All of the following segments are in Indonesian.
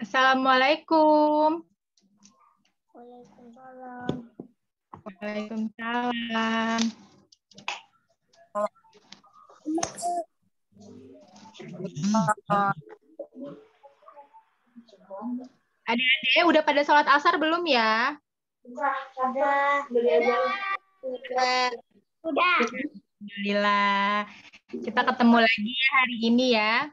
Assalamualaikum. Waalaikumsalam. Waalaikumsalam. Adik-adik udah pada sholat asar belum ya? Sudah. Alhamdulillah. Kita ketemu lagi ya hari ini ya.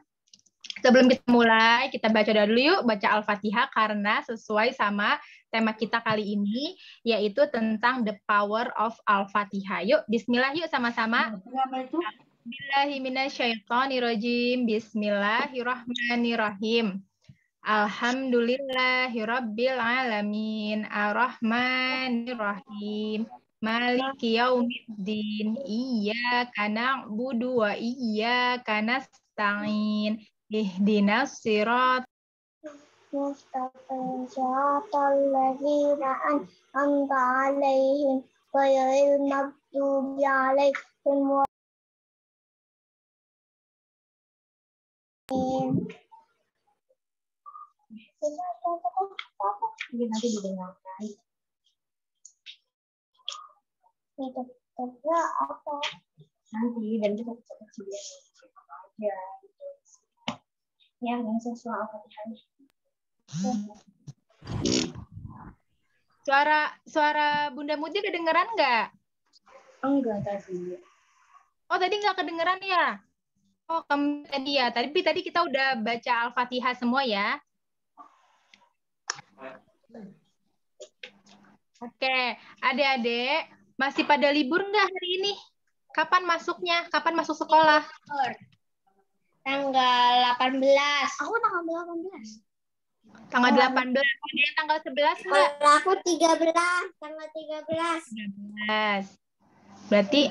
Sebelum kita mulai, kita baca dulu yuk, baca Al-Fatihah karena sesuai sama tema kita kali ini, yaitu tentang the power of Al-Fatihah. Yuk, bismillah yuk sama-sama. Bismillahirrahmanirrahim. Bismillahirrahmanirrahim. Alhamdulillahirabbil alamin. Arrahmanirrahim. Maliki yaumiddin. Iyyaka na'budu wa iyyaka nasta'in. Ihdinas siratal Mustaqim siratal ladzina an'amta 'alaihim ghairil maghdubi 'alaihim nanti didengarkan. Itu apa? Nanti dan kita kecil aja. Ya, yang sesuai Al-Fatihah. Suara Bunda Muti kedengeran nggak? Enggak tadi. Oh, tadi nggak kedengeran ya? Oh, kamu tadi ya. Tadi kita udah baca Al-Fatihah semua ya. Oke, adik-adik masih pada libur nggak hari ini? Kapan masuknya? Kapan masuk sekolah? Tanggal 18. Aku tanggal 18. Tanggal 18. Ada yang tanggal 11 nggak? Aku 13. Tanggal 13. 13. Berarti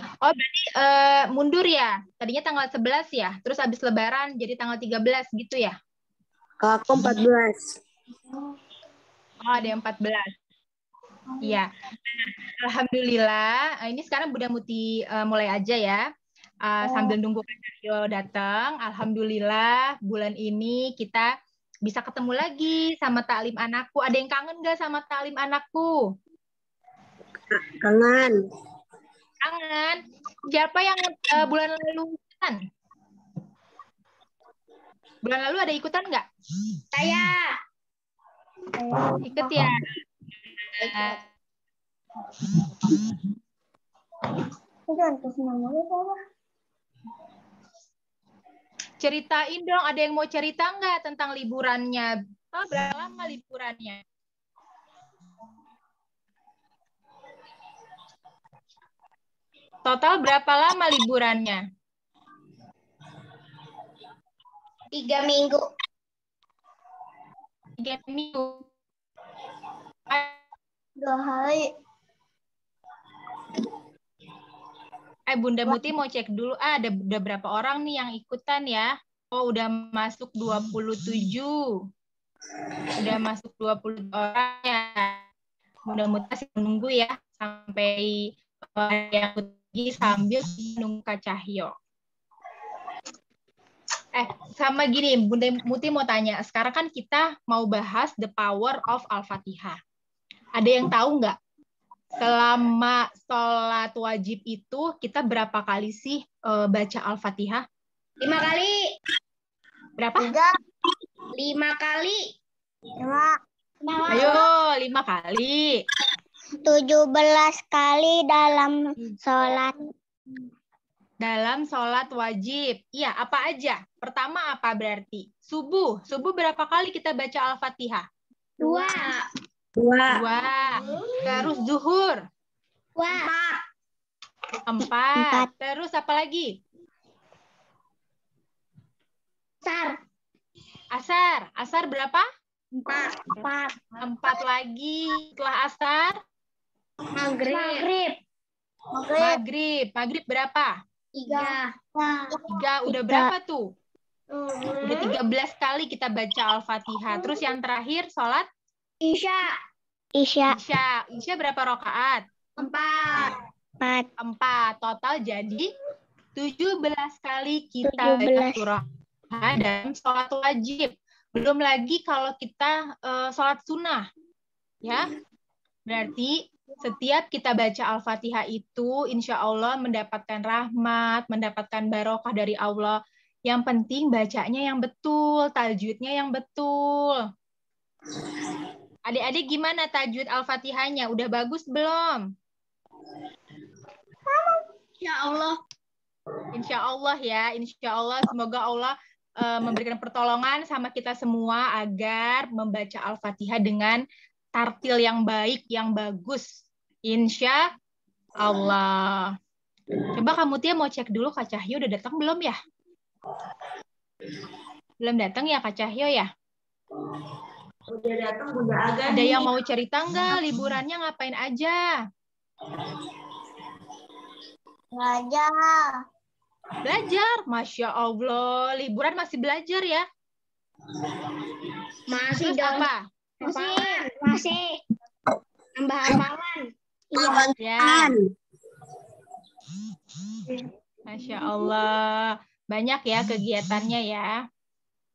mundur ya? Tadinya tanggal 11 ya? Terus habis lebaran jadi tanggal 13 gitu ya? Aku 14. Oh, ada yang 14. Iya. Alhamdulillah. Ini sekarang Bunda Muti mulai aja ya. Sambil nunggu Kak Cahyo datang. Alhamdulillah bulan ini kita bisa ketemu lagi sama taklim anakku. Ada yang kangen nggak sama taklim anakku? Kangen. Kangen. Siapa yang bulan lalu ikutan? Bulan lalu ada ikutan nggak? Saya. Ikut ya. Ceritain dong, ada yang mau cerita nggak tentang liburannya? Oh, berapa lama liburannya? Total berapa lama liburannya? 3 minggu. 3 minggu. 2 hari. Bunda Muti mau cek dulu. Udah berapa orang nih yang ikutan ya? Oh, udah masuk 27. Udah masuk 20 orang ya. Bunda Muti masih menunggu ya sampai yang lagi sambil menunggu Kak Cahyo. Sama gini, Bunda Muti mau tanya. Sekarang kan kita mau bahas the power of Al-Fatihah. Ada yang tahu nggak? Selama sholat wajib itu kita berapa kali sih baca Al-Fatihah? 5 kali. Berapa? 5 kali. 5. Ayo, 5 kali. 17 kali dalam sholat. Dalam sholat wajib. Iya, apa aja? Pertama apa berarti? Subuh. Subuh berapa kali kita baca Al-Fatihah? 2. 2. Terus zuhur. 4. Terus apa lagi? Asar. Asar berapa? 4 lagi. Setelah asar? Maghrib. Maghrib berapa? 3. 3. Udah berapa tuh? Udah 13 kali kita baca Al-Fatihah. Terus yang terakhir sholat? Isya berapa rakaat? 4. 4. Total jadi 17 kali kita baca surah dalam sholat wajib. Belum lagi kalau kita sholat sunnah, ya. Berarti setiap kita baca Al-Fatihah itu, insya Allah mendapatkan rahmat, mendapatkan barokah dari Allah. Yang penting bacanya yang betul, tajwidnya yang betul. Adik-adik gimana tajwid Al-Fatihahnya? Udah bagus belum? Ya Allah. Insya Allah ya, insya Allah semoga Allah memberikan pertolongan sama kita semua agar membaca Al-Fatihah dengan tartil yang baik, yang bagus. Insya Allah. Coba kamu Tia mau cek dulu Kak Cahyo udah datang belum ya? Belum datang ya Kak Cahyo ya? Udah datang Bunda Aga Ada nih. yang mau cerita nggak? Liburannya ngapain aja? Belajar. Belajar. Masya Allah. Liburan masih belajar ya? Masih Terus dong. apa? Masih. Tambah hafalan. Iya. Ya. Masya Allah. Banyak ya kegiatannya ya.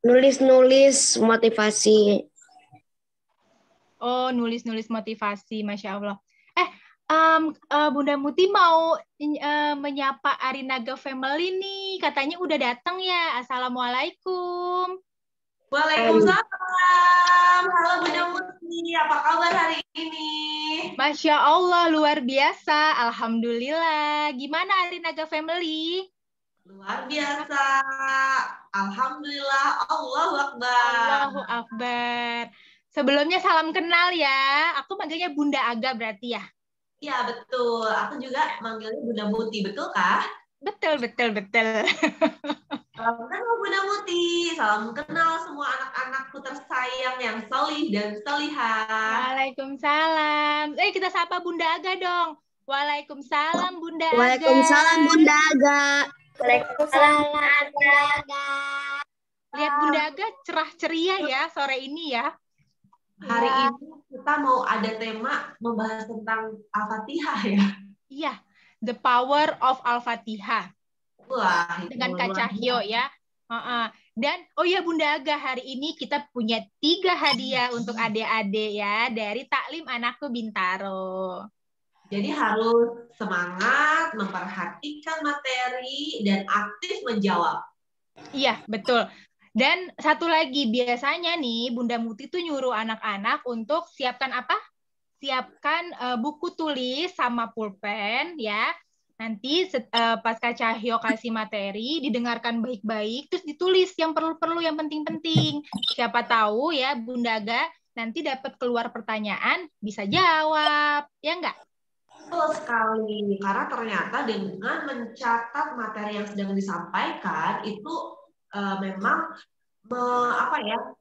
Nulis-nulis motivasi. Oh, nulis-nulis motivasi. Masya Allah. Bunda Muti mau menyapa Arinaga Family nih. Katanya udah datang ya. Assalamualaikum. Waalaikumsalam. Halo Bunda Muti, apa kabar hari ini? Masya Allah, luar biasa. Alhamdulillah. Gimana Arinaga Family? Luar biasa. Alhamdulillah. Allahu Akbar. Allahu Akbar. Sebelumnya salam kenal ya. Aku manggilnya Bunda Aga berarti ya? Iya, betul. Aku juga manggilnya Bunda Muti, betul kah? Betul, betul, betul. Salam kenal Bunda Muti. Salam kenal semua anak-anakku tersayang yang solih dan solihah. Waalaikumsalam. Kita sapa Bunda Aga dong. Waalaikumsalam Bunda Aga. Waalaikumsalam Bunda Aga. Waalaikumsalam Bunda Aga. Lihat Bunda Aga cerah ceria ya sore ini ya. Hari ini kita mau ada tema membahas tentang Al-Fatihah ya. Iya, the power of Al-Fatihah. Wah, dengan Kak Cahyo ya. Dan oh ya Bunda Aga, hari ini kita punya 3 hadiah untuk adik-adik ya dari Taklim Anakku Bintaro. Jadi harus semangat, memperhatikan materi, dan aktif menjawab. Iya, betul. Dan satu lagi, biasanya nih Bunda Muti tuh nyuruh anak-anak untuk siapkan apa? Siapkan buku tulis sama pulpen ya. Nanti pas Kak Cahyo kasih materi, didengarkan baik-baik, terus ditulis yang perlu-perlu, yang penting-penting. Siapa tahu ya Bunda Aga nanti dapat keluar pertanyaan, bisa jawab. Ya enggak? Betul sekali, karena ternyata dengan mencatat materi yang sedang disampaikan, itu memang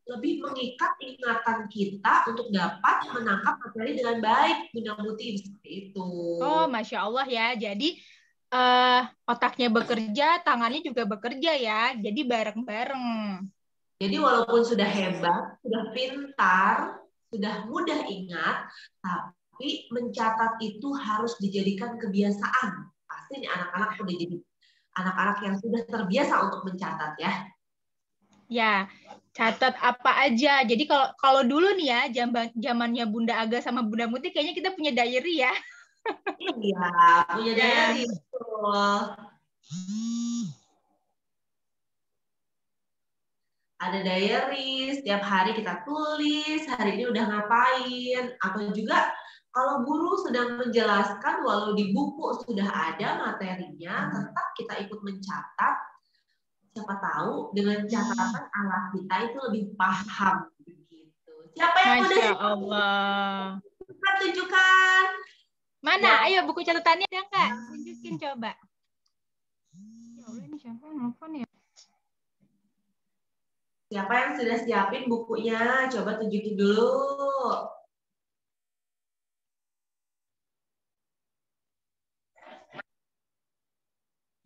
lebih mengikat ingatan kita untuk dapat menangkap materi dengan baik, Bunda Muti, seperti itu. Oh, Masya Allah ya. Jadi otaknya bekerja, tangannya juga bekerja ya. Jadi bareng-bareng. Jadi walaupun sudah hebat, sudah pintar, sudah mudah ingat, tapi mencatat itu harus dijadikan kebiasaan. Pasti nih anak-anak sudah jadi anak-anak yang sudah terbiasa untuk mencatat ya. Ya, catat apa aja. Jadi kalau dulu nih ya, zamannya Bunda Aga sama Bunda Muti kayaknya kita punya diary ya. Iya, punya diary. Betul. Ada diary, setiap hari kita tulis, hari ini udah ngapain. Atau juga kalau guru sedang menjelaskan, walau di buku sudah ada materinya, tetap kita ikut mencatat. Siapa tahu dengan catatan alat kita itu lebih paham begitu. Siapa yang Masya Allah. Tunjukkan. Mana? Ya. Ayo buku catatannya ada nggak? Tunjukin coba. Ya Allah, ini siapa yang nelfon ya? Siapa yang sudah siapin bukunya? Coba tunjukin dulu.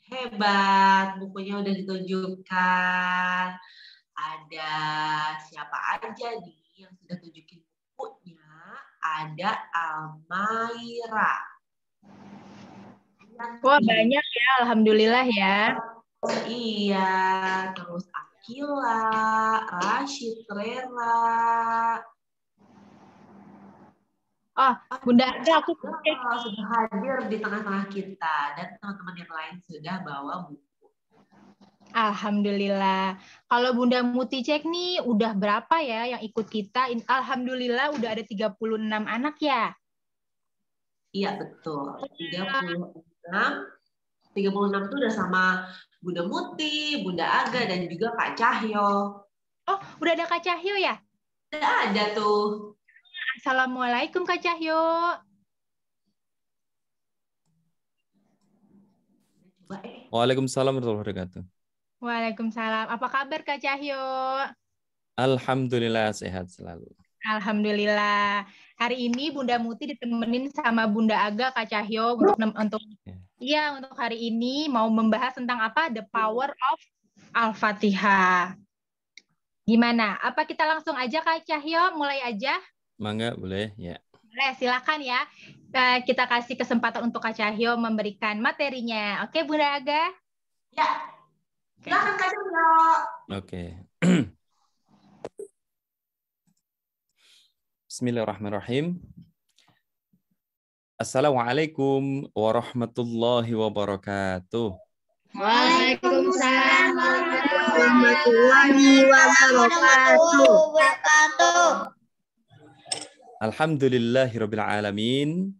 Hebat, bukunya udah ditunjukkan. Ada siapa aja nih yang sudah tunjukin bukunya? Ada Almaira. Wah, banyak ya, alhamdulillah ya. Iya, terus Akila, Rashid, Rela. Oh, Bunda Aga, aku cek. Sudah hadir di tengah-tengah kita dan teman-teman yang lain sudah bawa buku. Alhamdulillah. Kalau Bunda Muti cek nih, udah berapa ya yang ikut kita? Alhamdulillah udah ada 36 anak ya? Iya, betul. 36 itu udah sama Bunda Muti, Bunda Aga, dan juga Kak Cahyo. Oh, udah ada Kak Cahyo ya? Udah ada tuh. Assalamualaikum Kak Cahyo. Waalaikumsalam warahmatullahi wabarakatuh. Waalaikumsalam. Apa kabar Kak Cahyo? Alhamdulillah sehat selalu. Alhamdulillah. Hari ini Bunda Muti ditemenin sama Bunda Aga Kak Cahyo untuk hari ini mau membahas tentang apa? The Power of Al-Fatihah. Gimana? Apa kita langsung aja Kak Cahyo? Mulai aja? Mangga boleh ya. Boleh, silakan ya. Kita kasih kesempatan untuk Kak Cahyo memberikan materinya. Oke, Bunda Aga? Ya. Silakan Kak Cahyo. Oke. Bismillahirrahmanirrahim. Assalamualaikum warahmatullahi wabarakatuh. Waalaikumsalam warahmatullahi wabarakatuh. Alhamdulillahirabbil alamin.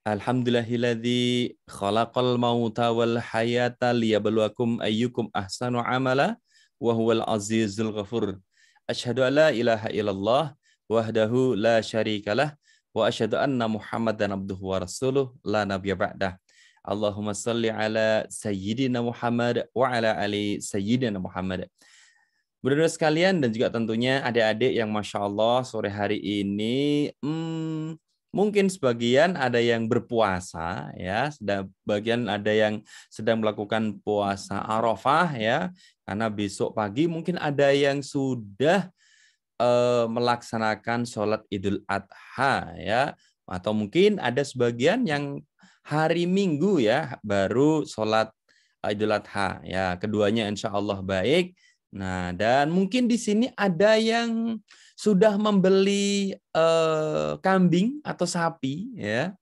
Alhamdulillahilladzi khalaqal mauta wal hayata liyabluwakum ayyukum ahsanu amala wa huwal azizul ghafur. Asyhadu an la ilaha illallah wahdahu la syarikalah wa asyhadu anna Muhammadan abduhu wa rasuluh la nabiyya ba'dah. Allahumma shalli ala sayyidina Muhammad wa ala ali sayyidina Muhammad. Bunda-bunda sekalian dan juga tentunya adik-adik yang Masya Allah sore hari ini mungkin sebagian ada yang berpuasa ya, sebagian ada yang sedang melakukan puasa Arafah ya, karena besok pagi mungkin ada yang sudah melaksanakan sholat Idul Adha ya, atau mungkin ada sebagian yang hari Minggu ya baru sholat Idul Adha ya, keduanya insya Allah baik. Nah, dan mungkin di sini ada yang sudah membeli kambing atau sapi ya,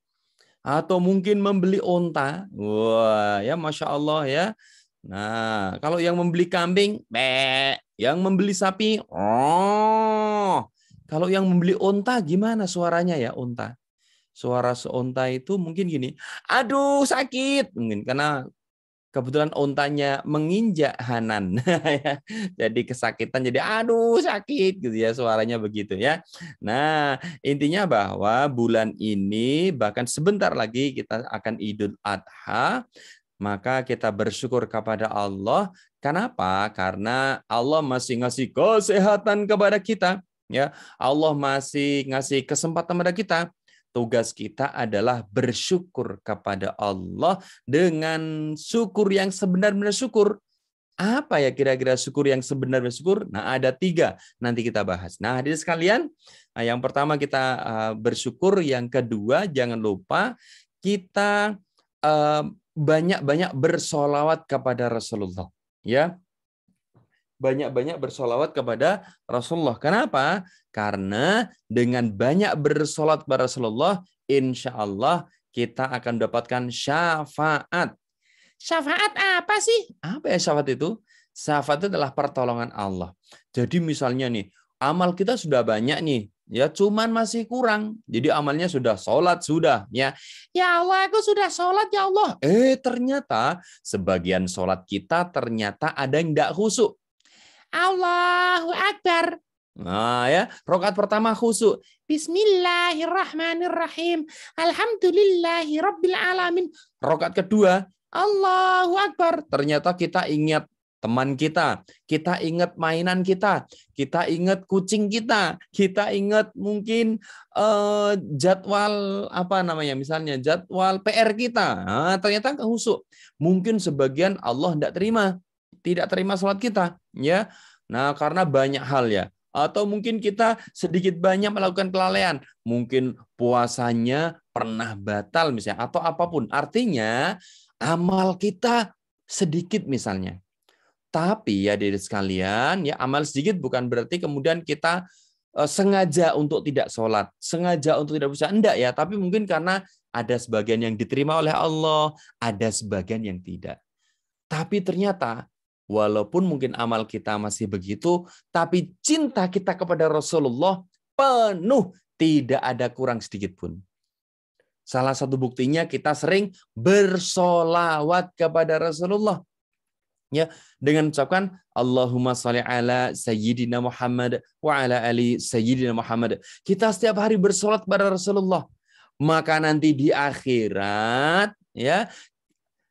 atau mungkin membeli onta. Wah, ya Masya Allah ya. Nah, kalau yang membeli kambing, yang membeli sapi, oh. Kalau yang membeli onta gimana suaranya ya onta? Suara seonta itu mungkin gini, aduh sakit, mungkin karena kebetulan ontanya menginjak Hanan, jadi kesakitan, jadi aduh sakit gitu ya suaranya begitu ya. Nah intinya bahwa bulan ini bahkan sebentar lagi kita akan Idul Adha, maka kita bersyukur kepada Allah. Kenapa? Karena Allah masih ngasih kesehatan kepada kita, ya. Allah masih ngasih kesempatan kepada kita. Tugas kita adalah bersyukur kepada Allah dengan syukur yang sebenar-benar syukur. Apa ya kira-kira syukur yang sebenar-benar syukur? Nah, ada 3. Nanti kita bahas. Nah, hadirin sekalian, yang pertama kita bersyukur, yang kedua jangan lupa kita banyak-banyak bersolawat kepada Rasulullah. Ya, banyak-banyak bersolawat kepada Rasulullah. Kenapa? Karena dengan banyak bersolawat kepada Rasulullah, insya Allah kita akan mendapatkan syafaat. Syafaat apa sih? Apa ya syafaat itu? Syafaat itu adalah pertolongan Allah. Jadi misalnya nih, amal kita sudah banyak nih, ya cuman masih kurang. Jadi amalnya sudah sholat, sudah. Ya Allah, aku sudah sholat ya Allah. Ternyata sebagian sholat kita ternyata ada yang tidak khusyuk. Allahu Akbar. Nah ya, rakaat pertama khusyuk. Bismillahirrahmanirrahim. Alhamdulillahirabbil alamin. Rakaat kedua, Allahu Akbar. Ternyata kita ingat teman kita ingat mainan kita ingat kucing kita ingat mungkin jadwal apa namanya, misalnya jadwal PR kita. Nah, ternyata khusyuk. Mungkin sebagian Allah tidak terima sholat kita, ya. Nah, karena banyak hal ya. Atau mungkin kita sedikit banyak melakukan kelalaian. Mungkin puasanya pernah batal misalnya, atau apapun. Artinya amal kita sedikit misalnya. Tapi ya adik sekalian, ya amal sedikit bukan berarti kemudian kita sengaja untuk tidak sholat, sengaja untuk tidak puasa. Enggak ya, tapi mungkin karena ada sebagian yang diterima oleh Allah, ada sebagian yang tidak. Tapi ternyata walaupun mungkin amal kita masih begitu, tapi cinta kita kepada Rasulullah penuh, tidak ada kurang sedikit pun. Salah satu buktinya kita sering bersolawat kepada Rasulullah. Ya, dengan mengucapkan Allahumma sholli ala sayyidina Muhammad wa ala ali sayyidina Muhammad. Kita setiap hari bersolat kepada Rasulullah. Maka nanti di akhirat, ya,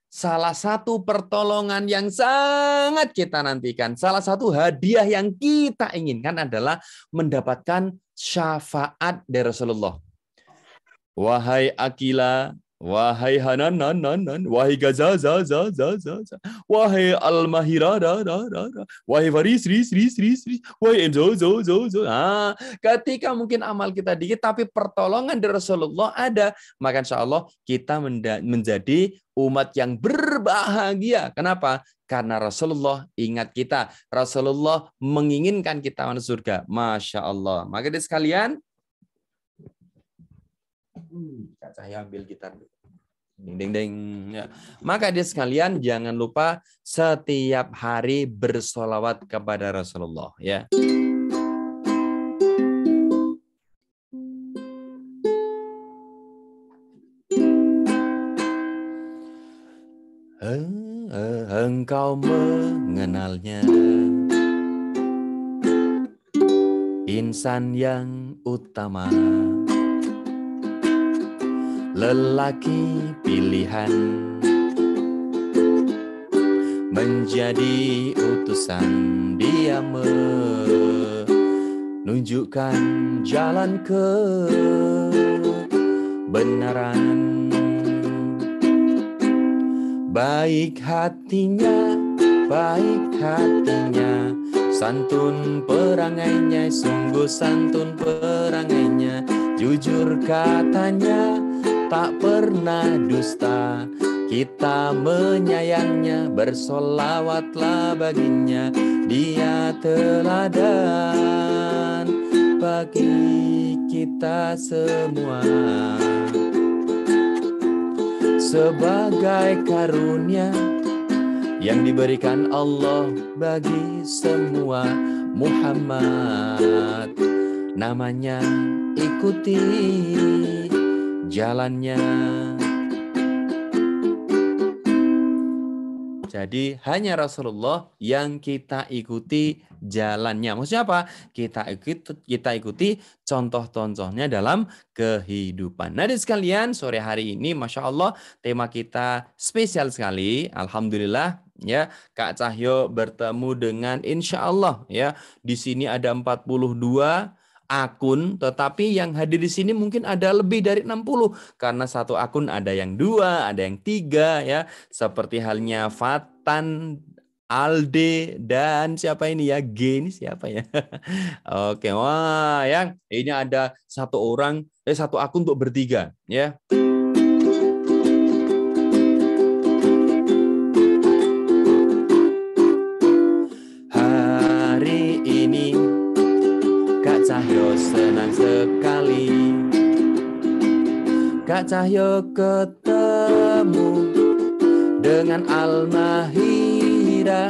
salah satu pertolongan yang sangat kita nantikan, salah satu hadiah yang kita inginkan adalah mendapatkan syafaat dari Rasulullah. Wahai Akila, wahai Hanan, wahai Gaza, wahai Al-Mahira, wahai Faris, wahai Enzo, Nah, ketika mungkin amal kita dikit, tapi pertolongan dari Rasulullah ada, maka insya Allah kita menjadi umat yang berbahagia. Kenapa? Karena Rasulullah ingat kita. Rasulullah menginginkan kita masuk surga. Masya Allah. Maka dari sekalian, Kak Cahya ambil gitar. Ding, ya. Maka dia sekalian jangan lupa setiap hari bersolawat kepada Rasulullah. Ya. Engkau mengenalnya, insan yang utama, lelaki pilihan, menjadi utusan, dia menunjukkan jalan kebenaran. Baik hatinya, santun perangainya, sungguh santun perangainya, jujur katanya, tak pernah dusta. Kita menyayangnya, bersolawatlah baginya, dia teladan bagi kita semua. Sebagai karunia yang diberikan Allah bagi semua, Muhammad namanya, ikuti jalannya. Jadi hanya Rasulullah yang kita ikuti jalannya. Maksudnya apa? Kita ikuti contoh-contohnya dalam kehidupan. Nah, di sekalian, sore hari ini Masya Allah tema kita spesial sekali. Alhamdulillah ya, Kak Cahyo bertemu dengan Insya Allah ya. Di sini ada 42 akun, tetapi yang hadir di sini mungkin ada lebih dari 60 karena satu akun ada yang 2, ada yang 3 ya, seperti halnya Fatan, Alde, dan siapa ini ya, G ini siapa ya? Oke, wah yang ini ada satu akun untuk bertiga ya. Hari ini Kak Cahyo senang sekali, Kak Cahyo ketemu dengan Al-Mahira,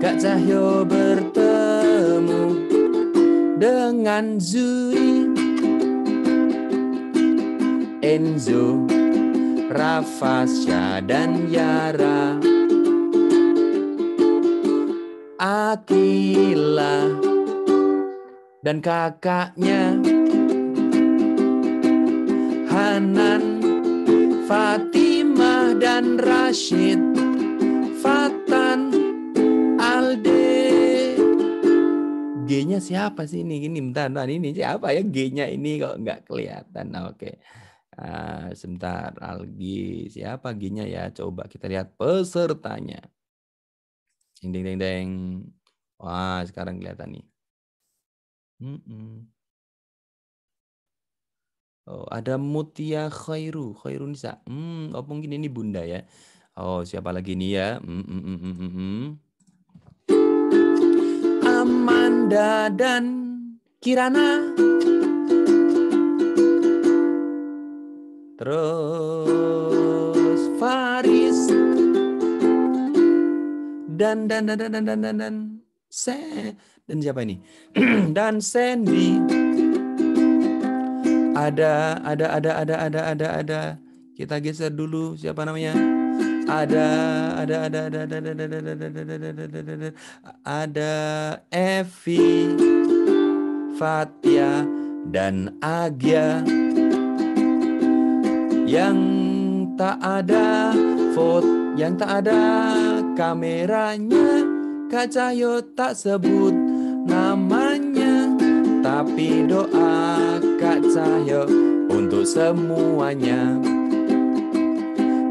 Kak Cahyo bertemu dengan Zuri, Enzo, Rafasya, dan Yara, Akila, dan kakaknya Hanan, Fatimah, dan Rashid, Fatan, Alde. G-nya siapa sih ini? Bentar, ini siapa ya G-nya ini kok nggak kelihatan. Oke. Sebentar, Algi. Siapa G-nya ya? Coba kita lihat pesertanya. Ding. Wah, sekarang kelihatan nih. Oh, ada Mutia Khairunisa. Oh, mungkin ini Bunda ya. Oh, siapa lagi nih ya? Bunda dan Kirana. Terus Faris dan siapa ini? Dan Sandy. Ada. Kita geser dulu siapa namanya? Ada Evi, Fatia dan Agia. Yang tak ada kameranya, Kak Cahyo tak sebut namanya, tapi doa Kak Cahyo untuk semuanya.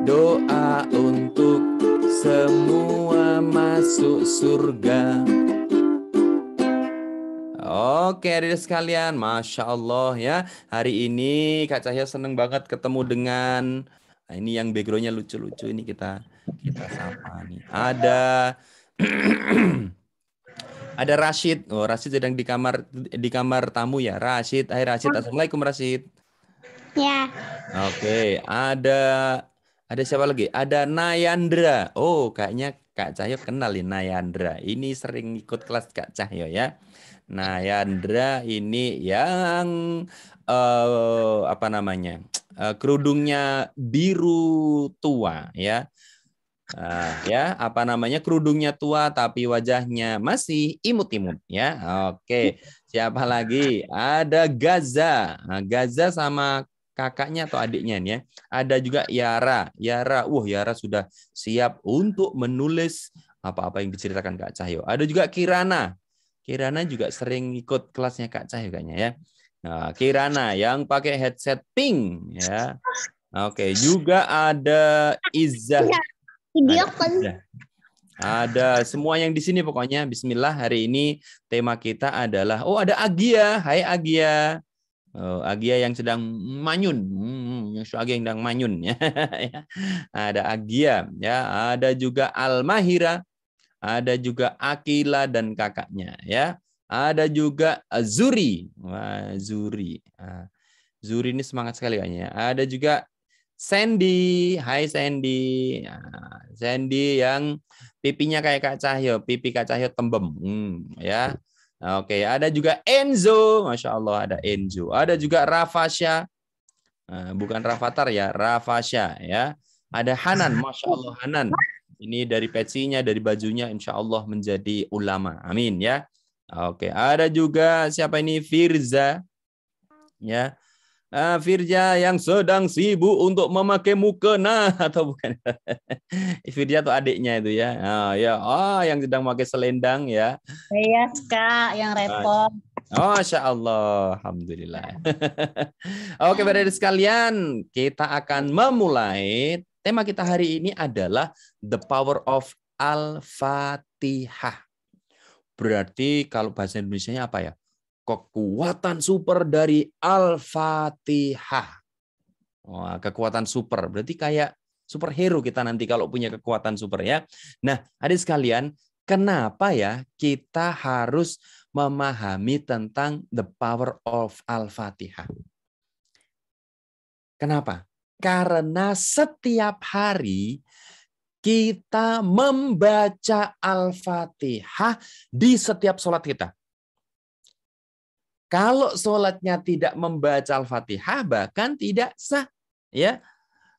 Doa untuk semua masuk surga. Oke, adik sekalian, Masya Allah ya. Hari ini Kak Cahyo seneng banget ketemu dengan ini yang backgroundnya lucu-lucu ini kita sapa nih. Ada Rashid. Oh, Rashid sedang di kamar tamu ya. Rashid, hai Rashid. Assalamualaikum Rashid. Ya. Oke, ada siapa lagi? Ada Nayandra. Oh, kayaknya Kak Cahyo kenal nih Nayandra. Ini sering ikut kelas Kak Cahyo ya. Nayandra ini yang kerudungnya biru tua ya. Kerudungnya tua tapi wajahnya masih imut-imut ya. Oke, siapa lagi? Ada Gaza. Nah, Gaza sama kakaknya atau adiknya nih ya. Ada juga Yara. Yara sudah siap untuk menulis apa-apa yang diceritakan Kak Cahyo. Ada juga Kirana. Kirana juga sering ikut kelasnya Kak Cahyo kayaknya ya. Nah, Kirana yang pakai headset pink ya. Oke, juga ada Izzah. Ada semua yang di sini pokoknya. Bismillah, hari ini tema kita adalah ada Agia. Hai Agia. Agia yang sedang manyun. Agia yang sedang manyun ya. Ada Agia ya, ada juga Almahira. Ada juga Akila dan kakaknya ya. Ada juga Zuri. Wah, Zuri. Zuri ini semangat sekali kayaknya. Ada juga Sandy. Hai Sandy. Sandy yang pipinya kayak Kak Cahyo. Pipi Kak Cahyo tembem. Ya. Oke, ada juga Enzo. Masya Allah ada Enzo. Ada juga Rafasya. Bukan Rafathar ya, Rafasya ya. Ada Hanan. Masya Allah Hanan. Ini dari pecinya, dari bajunya, insya Allah menjadi ulama. Amin ya. Oke, ada juga siapa ini? Firza. Ya, Firza yang sedang sibuk untuk memakai mukena atau bukan? Firza atau adiknya itu ya. Yang sedang memakai selendang ya. Iya, Kak, yang repot. Masya Allah, alhamdulillah. Oke, adik sekalian, kita akan memulai. Tema kita hari ini adalah The Power of Al-Fatihah. Berarti kalau bahasa Indonesianya apa ya? Kekuatan super dari Al-Fatihah. Kekuatan super. Berarti kayak superhero kita nanti kalau punya kekuatan super ya. Nah, adik sekalian, kenapa ya kita harus memahami tentang The Power of Al-Fatihah? Kenapa? Karena setiap hari kita membaca Al-Fatihah di setiap sholat kita. Kalau sholatnya tidak membaca Al-Fatihah, bahkan tidak sah. Ya,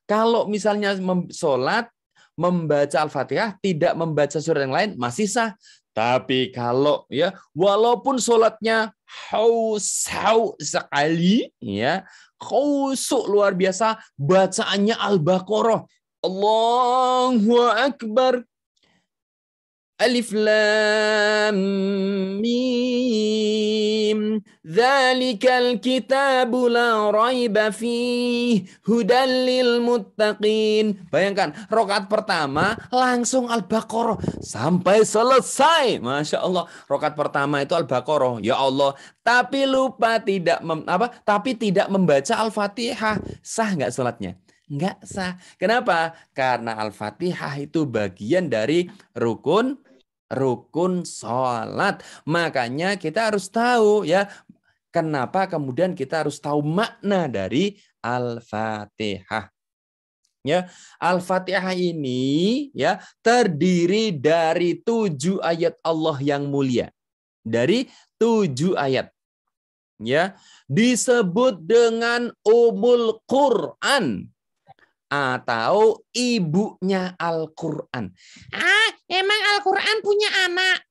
kalau misalnya sholat membaca Al-Fatihah, tidak membaca surat yang lain, masih sah. Tapi kalau ya, walaupun sholatnya khusyuk sekali, ya, khusyuk luar biasa, bacaannya Al-Baqarah, Allahu Akbar, Alif Lam Mim, Dzalikal kitabu la raiba fihi hudal lil muttaqin. Bayangkan, rakaat pertama langsung Al-Baqarah sampai selesai. Masya Allah, rakaat pertama itu Al-Baqarah. Ya Allah, tapi lupa tidak membaca Al-Fatihah. Sah nggak sholatnya? Nggak sah. Kenapa? Karena Al-Fatihah itu bagian dari rukun rukun sholat. Makanya kita harus tahu ya, kenapa kemudian kita harus tahu makna dari Al-Fatihah. Ya, Al-Fatihah ini ya terdiri dari 7 ayat Allah yang mulia. Dari 7 ayat. Ya, disebut dengan Ummul Quran atau ibunya Al-Quran. Emang Al-Quran punya anak?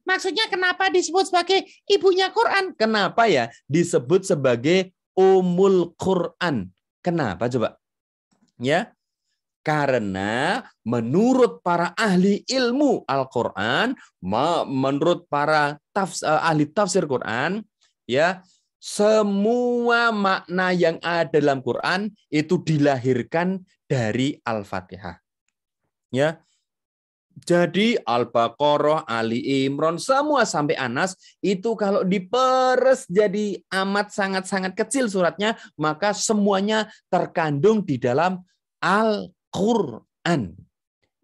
Maksudnya kenapa disebut sebagai ibunya Quran? Kenapa ya disebut sebagai Ummul Quran? Kenapa coba? Ya, karena menurut para ahli ilmu Al-Quran, menurut para ahli tafsir Quran, ya, semua makna yang ada dalam Quran itu dilahirkan dari Al-Fatihah. Ya. Jadi Al-Baqarah, Ali Imran, semua sampai Anas itu kalau diperes jadi amat sangat-sangat kecil suratnya, maka semuanya terkandung di dalam Al-Quran.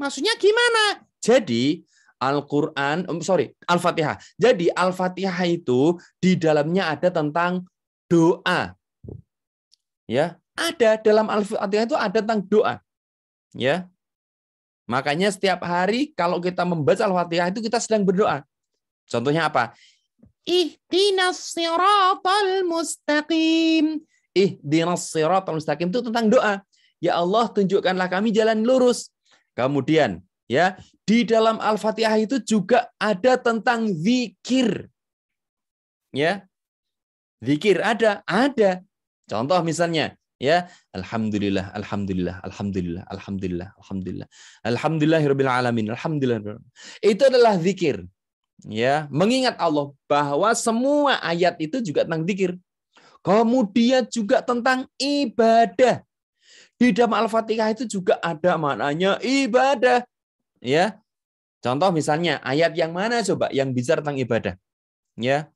Maksudnya gimana? Jadi Al-Fatihah. Jadi Al-Fatihah itu di dalamnya ada tentang doa. Ya, ada dalam Al-Fatihah itu ada tentang doa. Ya. Makanya setiap hari kalau kita membaca Al-Fatihah itu kita sedang berdoa. Contohnya apa? Ihdinas siratal mustaqim. Ihdinas siratal mustaqim itu tentang doa. Ya Allah, tunjukkanlah kami jalan lurus. Kemudian, ya, di dalam Al-Fatihah itu juga ada tentang zikir. Ya. Zikir ada. Contoh misalnya, ya, alhamdulillah, alhamdulillah, alhamdulillah, alhamdulillah, alhamdulillah, alhamdulillahirabbil alamin, alhamdulillah. Itu adalah zikir. Ya, mengingat Allah bahwa semua ayat itu juga tentang zikir. Kemudian juga tentang ibadah. Di dalam Al-Fatihah itu juga ada maknanya ibadah. Ya. Contoh misalnya ayat yang mana coba yang bicara tentang ibadah? Ya.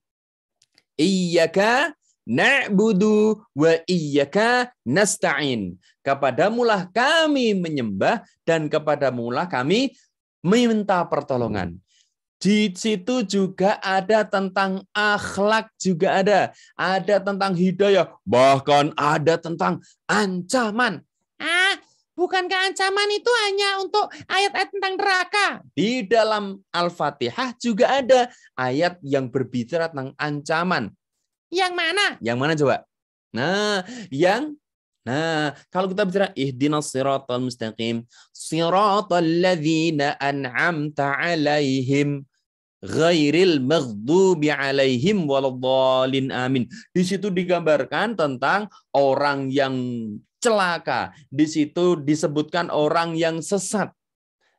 Iyyaka na'budu wa iyyaka nasta'in. Kepadamulah kami menyembah dan kepadamulah kami meminta pertolongan. Di situ juga ada tentang akhlak, juga ada tentang hidayah, bahkan ada tentang ancaman. Bukankah ancaman itu hanya untuk ayat-ayat tentang neraka? Di dalam Al-Fatihah juga ada ayat yang berbicara tentang ancaman. Yang mana? Yang mana coba? Kalau kita bicara ihdinas siratal mustaqim, siratal ladzina an'amta 'alaihim ghairil maghdubi 'alaihim waladdallin amin. Di situ digambarkan tentang orang yang celaka. Di situ disebutkan orang yang sesat.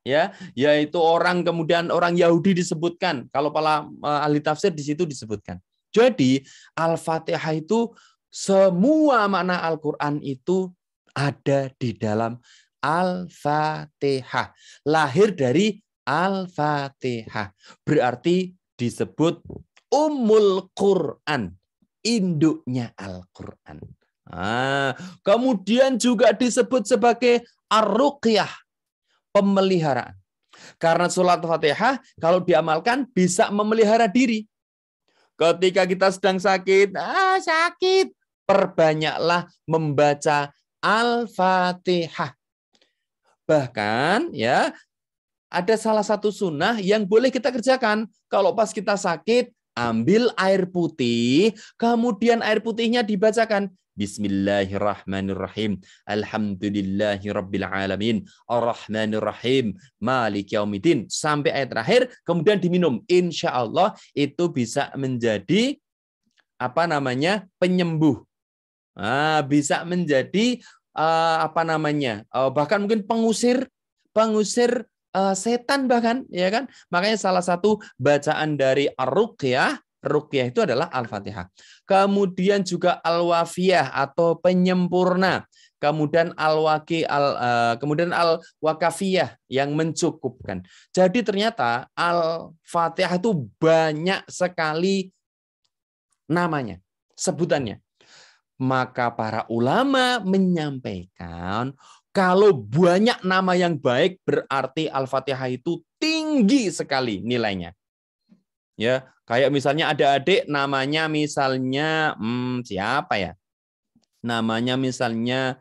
Ya, yaitu kemudian orang Yahudi disebutkan. Kalau para ahli tafsir di situ disebutkan. Jadi Al-Fatihah itu semua makna Al-Quran itu ada di dalam Al-Fatihah. Lahir dari Al-Fatihah. Berarti disebut Ummul Quran. Induknya Al-Quran. Kemudian juga disebut sebagai Ar-Ruqyah. Pemeliharaan. Karena surat Al-Fatihah kalau diamalkan bisa memelihara diri. Ketika kita sedang sakit, perbanyaklah membaca Al-Fatihah. Bahkan ya ada salah satu sunnah yang boleh kita kerjakan. Kalau pas kita sakit, ambil air putih, kemudian air putihnya dibacakan. Bismillahirrahmanirrahim. Alhamdulillahirabbil alamin. Arrahmanirrahim. Maliki yaumiddin. Sampai ayat terakhir, kemudian diminum. Insya Allah itu bisa menjadi penyembuh. Bisa menjadi bahkan mungkin pengusir setan bahkan, ya kan? Makanya salah satu bacaan dari Ar-Ruqyah itu adalah Al-Fatihah. Kemudian juga Al-Wafiyah atau penyempurna. Kemudian kemudian Al-Wakafiyah yang mencukupkan. Jadi ternyata Al-Fatihah itu banyak sekali namanya, sebutannya. Maka para ulama menyampaikan kalau banyak nama yang baik berarti Al-Fatihah itu tinggi sekali nilainya. Ya, kayak misalnya ada adik namanya misalnya siapa ya? Namanya misalnya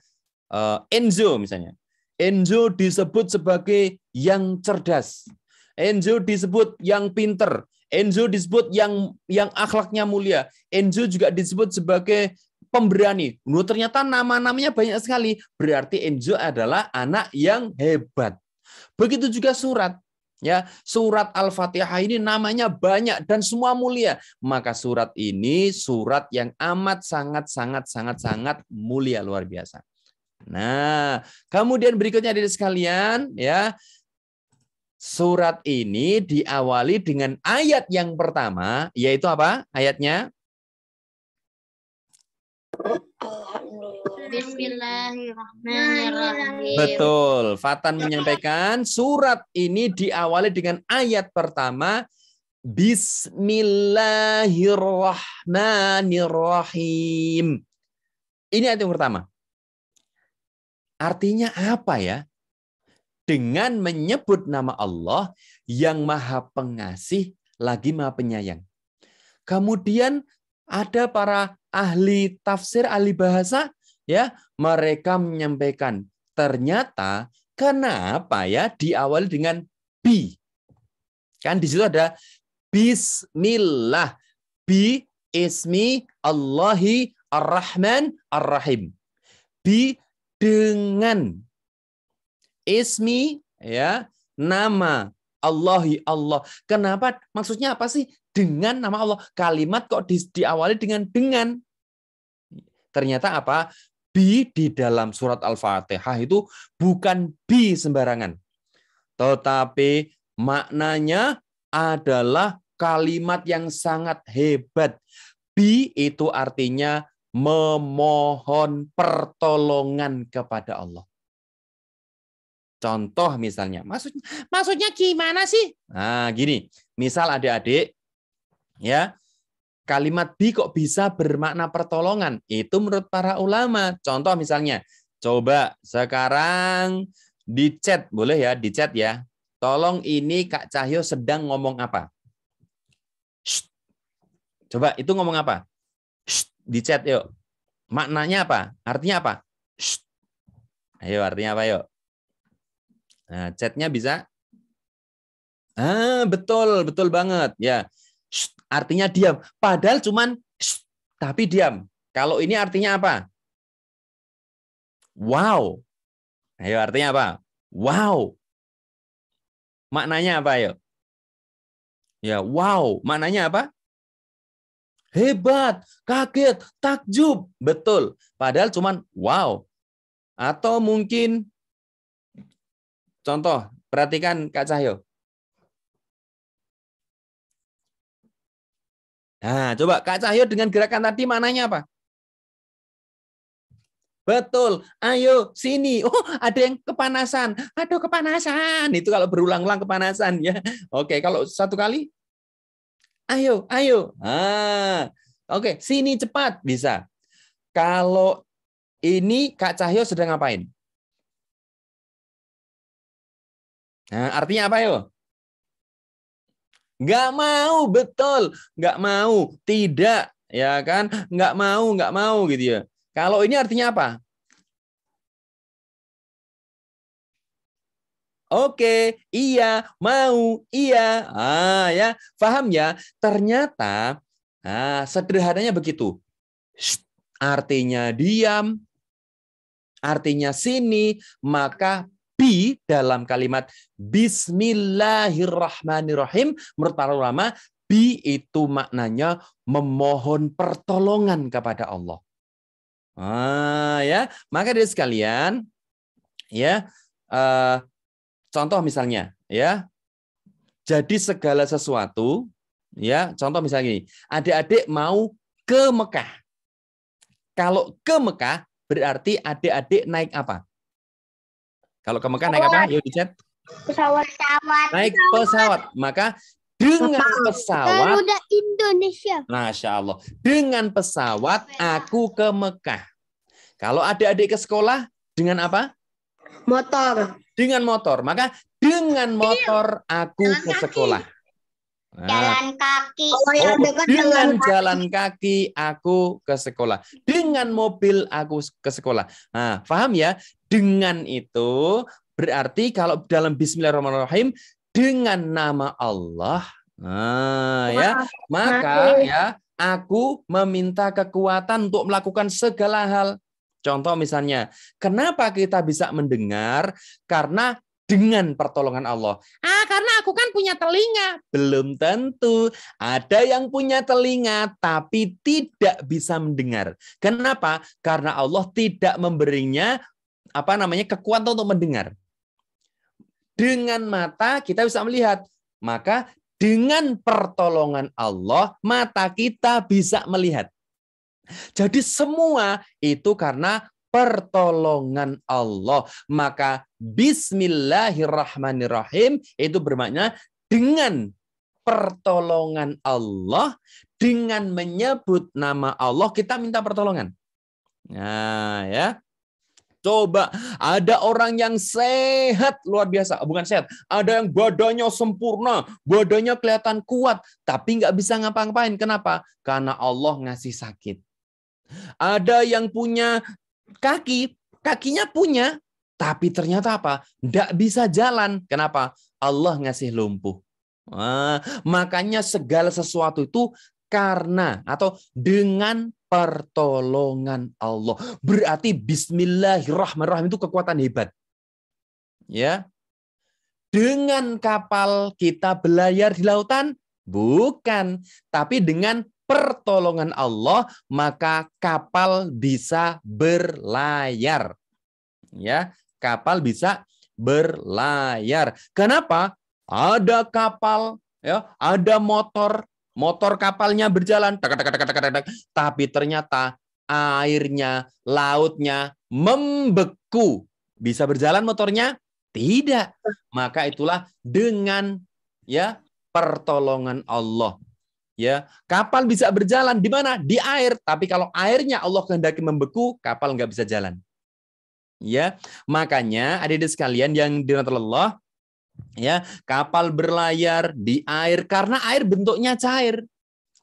Enzo misalnya. Enzo disebut sebagai yang cerdas. Enzo disebut yang pinter. Enzo disebut yang akhlaknya mulia. Enzo juga disebut sebagai pemberani. Ternyata nama-namanya banyak sekali. Berarti Enzo adalah anak yang hebat. Begitu juga surat. Ya, surat Al-Fatihah ini namanya banyak dan semua mulia. Maka surat ini surat yang amat sangat mulia, luar biasa. Nah, kemudian berikutnya dari sekalian, ya, surat ini diawali dengan ayat yang pertama, yaitu apa? Ayatnya? Bismillahirrahmanirrahim. Betul. Fatan menyampaikan surat ini diawali dengan ayat pertama, Bismillahirrahmanirrahim. Ini ayat yang pertama. Artinya apa ya? Dengan menyebut nama Allah yang Maha Pengasih lagi Maha Penyayang. Kemudian ada para ahli tafsir, ahli bahasa, ya, mereka menyampaikan ternyata kenapa ya diawali dengan bi? Kan di situ ada Bismillah, bi ismi Allahi ar-Rahman ar-Rahim. Bi dengan ismi, ya, nama Allahi Allah. Kenapa? Maksudnya apa sih dengan nama Allah? Kalimat kok diawali dengan. Ternyata apa? Bi di dalam surat Al-Fatihah itu bukan bi sembarangan. Tetapi maknanya adalah kalimat yang sangat hebat. Bi itu artinya memohon pertolongan kepada Allah. Contoh misalnya, maksudnya gimana sih? Nah, gini, misal adik-adik, ya, kalimat bi kok bisa bermakna pertolongan? Itu menurut para ulama. Contoh misalnya, coba sekarang di chat, boleh ya, di chat ya. Tolong ini Kak Cahyo sedang ngomong apa? Shh. Coba itu ngomong apa? Shh. Di chat yuk. Maknanya apa? Artinya apa? Shh. Ayo, artinya apa yuk? Nah, chatnya bisa. Betul banget ya. Shh, artinya diam. Padahal cuman shh, tapi diam. Kalau ini artinya apa? Wow. Ayo, artinya apa? Wow. Maknanya apa yuk? Ya, wow. Maknanya apa? Hebat, kaget, takjub. Betul. Padahal cuman wow. Atau mungkin contoh, perhatikan Kak Cahyo. Nah, coba Kak Cahyo dengan gerakan tadi mananya apa? Betul. Ayo, sini. Oh, ada yang kepanasan. Aduh, kepanasan. Itu kalau berulang-ulang kepanasan ya. Oke, kalau satu kali. Ayo. Oke, sini cepat. Bisa. Kalau ini Kak Cahyo sedang ngapain? Nah, artinya apa yo? Nggak mau, betul. Nggak mau, tidak, ya kan? Nggak mau gitu ya. Kalau ini artinya apa? Oke, iya, mau, iya. Ya, paham ya? Ternyata sederhananya begitu. Artinya diam, artinya sini, maka bi dalam kalimat Bismillahirrahmanirrahim menurut para ulama, bi itu maknanya memohon pertolongan kepada Allah. Ya, maka dari sekalian, ya, contoh misalnya, ya, jadi segala sesuatu, ya, contoh misalnya gini, adik-adik mau ke Mekah. Kalau ke Mekah berarti adik-adik naik apa? Kalau ke Mekah naik apa? Yuk di chat. Pesawat. Naik pesawat. Maka Dengan pesawat, Garuda Indonesia. Masya Allah. Dengan pesawat aku ke Mekah. Kalau adik-adik ke sekolah, dengan apa? Motor. Dengan motor. Maka dengan motor aku ke sekolah. Nah, Jalan kaki. Kalau yang dekat dengan jalan kaki aku ke sekolah. Dengan mobil aku ke sekolah. Nah, paham ya? Dengan itu berarti kalau dalam Bismillahirrahmanirrahim dengan nama Allah. Nah, ya, maka ya aku meminta kekuatan untuk melakukan segala hal. Contoh misalnya, kenapa kita bisa mendengar? Karena dengan pertolongan Allah. Karena aku kan punya telinga. Belum tentu. Ada yang punya telinga tapi tidak bisa mendengar. Kenapa? Karena Allah tidak memberinya kekuatan untuk mendengar. Dengan mata kita bisa melihat. Maka dengan pertolongan Allah, mata kita bisa melihat. Jadi semua itu karena pertolongan Allah. Maka Bismillahirrahmanirrahim itu bermakna dengan pertolongan Allah, dengan menyebut nama Allah kita minta pertolongan. Nah, ya. Coba ada orang yang sehat luar biasa, bukan sehat, ada yang badannya sempurna, badannya kelihatan kuat, tapi nggak bisa ngapa-ngapain. Kenapa? Karena Allah ngasih sakit. Ada yang punya kaki, kakinya punya, tapi ternyata apa? Nggak bisa jalan. Kenapa? Allah ngasih lumpuh. Makanya segala sesuatu itu karena atau dengan pertolongan Allah. Berarti Bismillahirrahmanirrahim itu kekuatan hebat. Ya. Dengan kapal kita berlayar di lautan? Bukan. Tapi dengan pertolongan Allah, maka kapal bisa berlayar. Ya, kapal bisa berlayar. Kenapa? Ada kapal, ya, ada motor kapalnya berjalan, tapi ternyata airnya, lautnya membeku. Bisa berjalan motornya? Tidak. Maka itulah dengan ya pertolongan Allah. Ya, kapal bisa berjalan di mana? Di air. Tapi kalau airnya Allah kehendaki membeku, kapal nggak bisa jalan. Ya, makanya adik-adik sekalian yang dirahmati Allah, ya, kapal berlayar di air karena air bentuknya cair,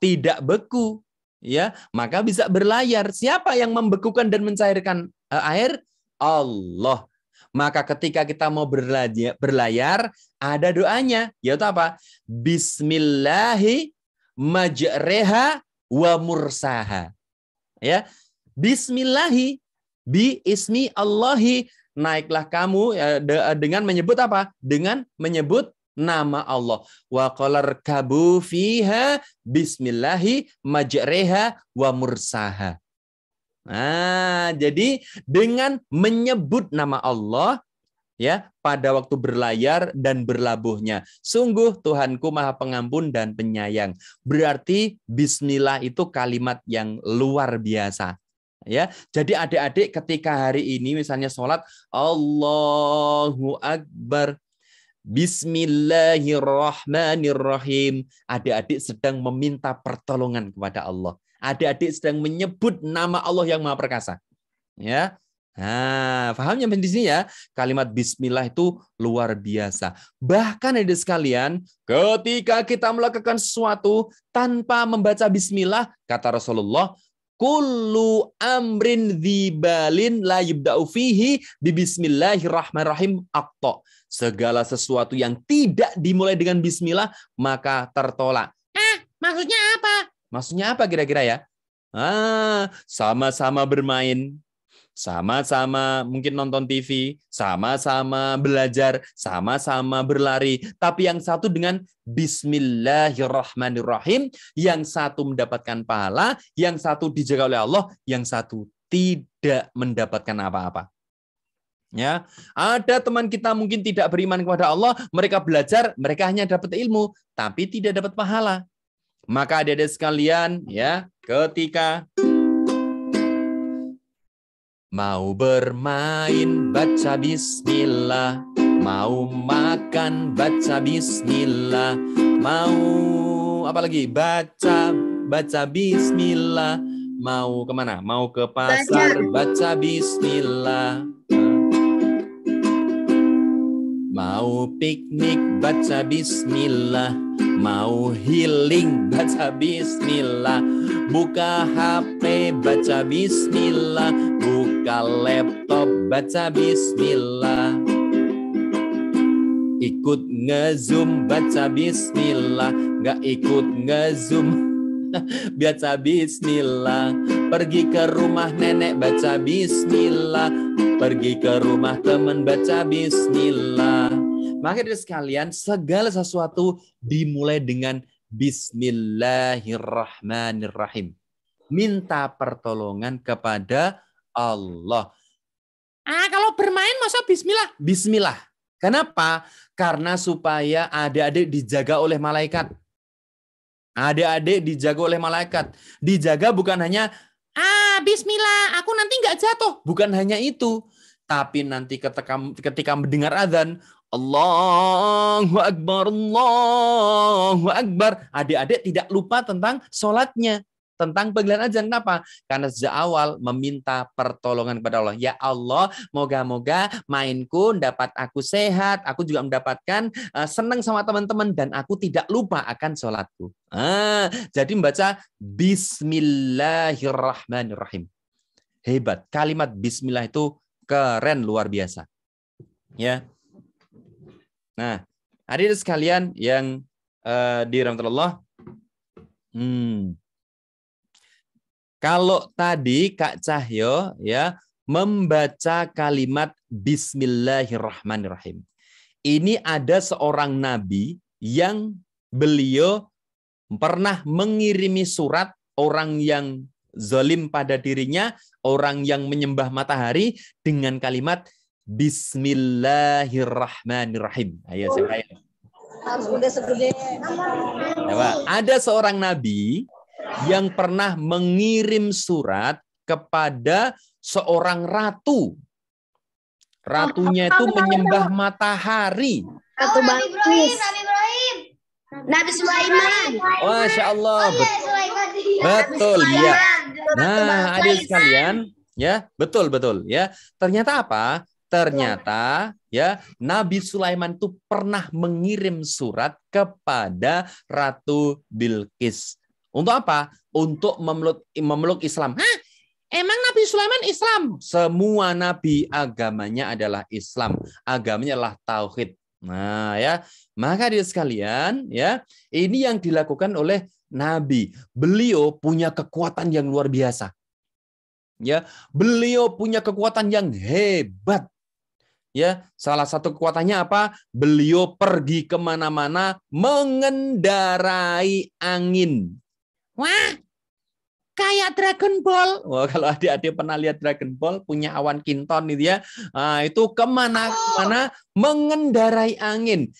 tidak beku, ya, maka bisa berlayar. Siapa yang membekukan dan mencairkan air? Allah. Maka ketika kita mau berlayar, ada doanya, yaitu apa? Bismillahi majreha wa mursaha. Ya, Bismillahi bi ismi Allahi, naiklah kamu dengan menyebut apa? Dengan menyebut nama Allah. Wa qalarkabu fiha bismillahi majreha wa mursaha. Nah, jadi dengan menyebut nama Allah ya pada waktu berlayar dan berlabuhnya. Sungguh Tuhanku Maha Pengampun dan Penyayang. Berarti bismillah itu kalimat yang luar biasa. Ya, jadi adik-adik ketika hari ini misalnya sholat Allahu Akbar, Bismillahirrahmanirrahim, adik-adik sedang meminta pertolongan kepada Allah. Adik-adik sedang menyebut nama Allah yang Maha Perkasa. Ya. Nah, pahamnya di sini ya, kalimat bismillah itu luar biasa. Bahkan adik sekalian, ketika kita melakukan sesuatu tanpa membaca bismillah, kata Rasulullah, kullu amrin dzibalin la yubda'u fihi bi bismillahirrahmanirrahim aqta. Segala sesuatu yang tidak dimulai dengan bismillah maka tertolak. Maksudnya apa? Maksudnya apa kira-kira ya? Sama-sama bermain, sama-sama mungkin nonton TV, sama-sama belajar, sama-sama berlari. Tapi yang satu dengan Bismillahirrahmanirrahim, yang satu mendapatkan pahala, yang satu dijaga oleh Allah, yang satu tidak mendapatkan apa-apa. Ya, ada teman kita mungkin tidak beriman kepada Allah, mereka belajar, mereka hanya dapat ilmu, tapi tidak dapat pahala. Maka adik-adik sekalian, ya, ketika mau bermain baca bismillah, mau makan baca bismillah, Mau apa lagi? Baca bismillah. Mau kemana? Mau ke pasar, baca bismillah. Mau piknik, baca bismillah. Mau healing, baca bismillah. Buka HP, baca bismillah. Buka laptop, baca bismillah. Ikut nge-zoom, baca bismillah. Nggak ikut nge-zoom, baca bismillah. Pergi ke rumah nenek, baca bismillah. Pergi ke rumah teman, baca bismillah. Maka dari sekalian, segala sesuatu dimulai dengan bismillahirrahmanirrahim. Minta pertolongan kepada Allah. Kalau bermain masa bismillah? Bismillah. Kenapa? Karena supaya adik-adik dijaga oleh malaikat. Adik-adik dijaga oleh malaikat. Dijaga bukan hanya, bismillah, aku nanti nggak jatuh. Bukan hanya itu. Tapi nanti ketika mendengar azan, Allahu Akbar, Allahu Akbar. Adik-adik tidak lupa tentang sholatnya. Tentang panggilan azan. Kenapa? Karena sejak awal meminta pertolongan kepada Allah. Ya Allah, moga-moga mainku dapat aku sehat. Aku juga mendapatkan senang sama teman-teman. Dan aku tidak lupa akan sholatku. Jadi membaca bismillahirrahmanirrahim. Hebat. Kalimat bismillah itu keren, luar biasa. Ya. Nah, adik-adik sekalian yang dirahmati Allah. Kalau tadi Kak Cahyo ya membaca kalimat bismillahirrahmanirrahim. Ini ada seorang nabi yang beliau pernah mengirimi surat orang yang zalim pada dirinya, orang yang menyembah matahari dengan kalimat bismillahirrahmanirrahim. Ayo saya. Ada seorang nabi yang pernah mengirim surat kepada seorang ratu. Ratunya itu menyembah matahari. Ratu Balkis. Nabi Sulaiman. Masya Allah. Betul ya. Nah, adik sekalian, ya, betul ya. Ternyata apa? Ternyata ya Nabi Sulaiman itu pernah mengirim surat kepada Ratu Bilqis. Untuk apa? Untuk memeluk Islam. Emang Nabi Sulaiman Islam? Semua nabi agamanya adalah Islam. Agamanya adalah tauhid. Nah, ya. Maka dia sekalian, ya, ini yang dilakukan oleh nabi. Beliau punya kekuatan yang luar biasa. Ya, beliau punya kekuatan yang hebat. Ya, salah satu kekuatannya apa? Beliau pergi kemana-mana mengendarai angin. Wah, kayak Dragon Ball. Wah, kalau adik-adik pernah lihat Dragon Ball, punya awan kinton itu ya. Itu kemana-mana mengendarai angin.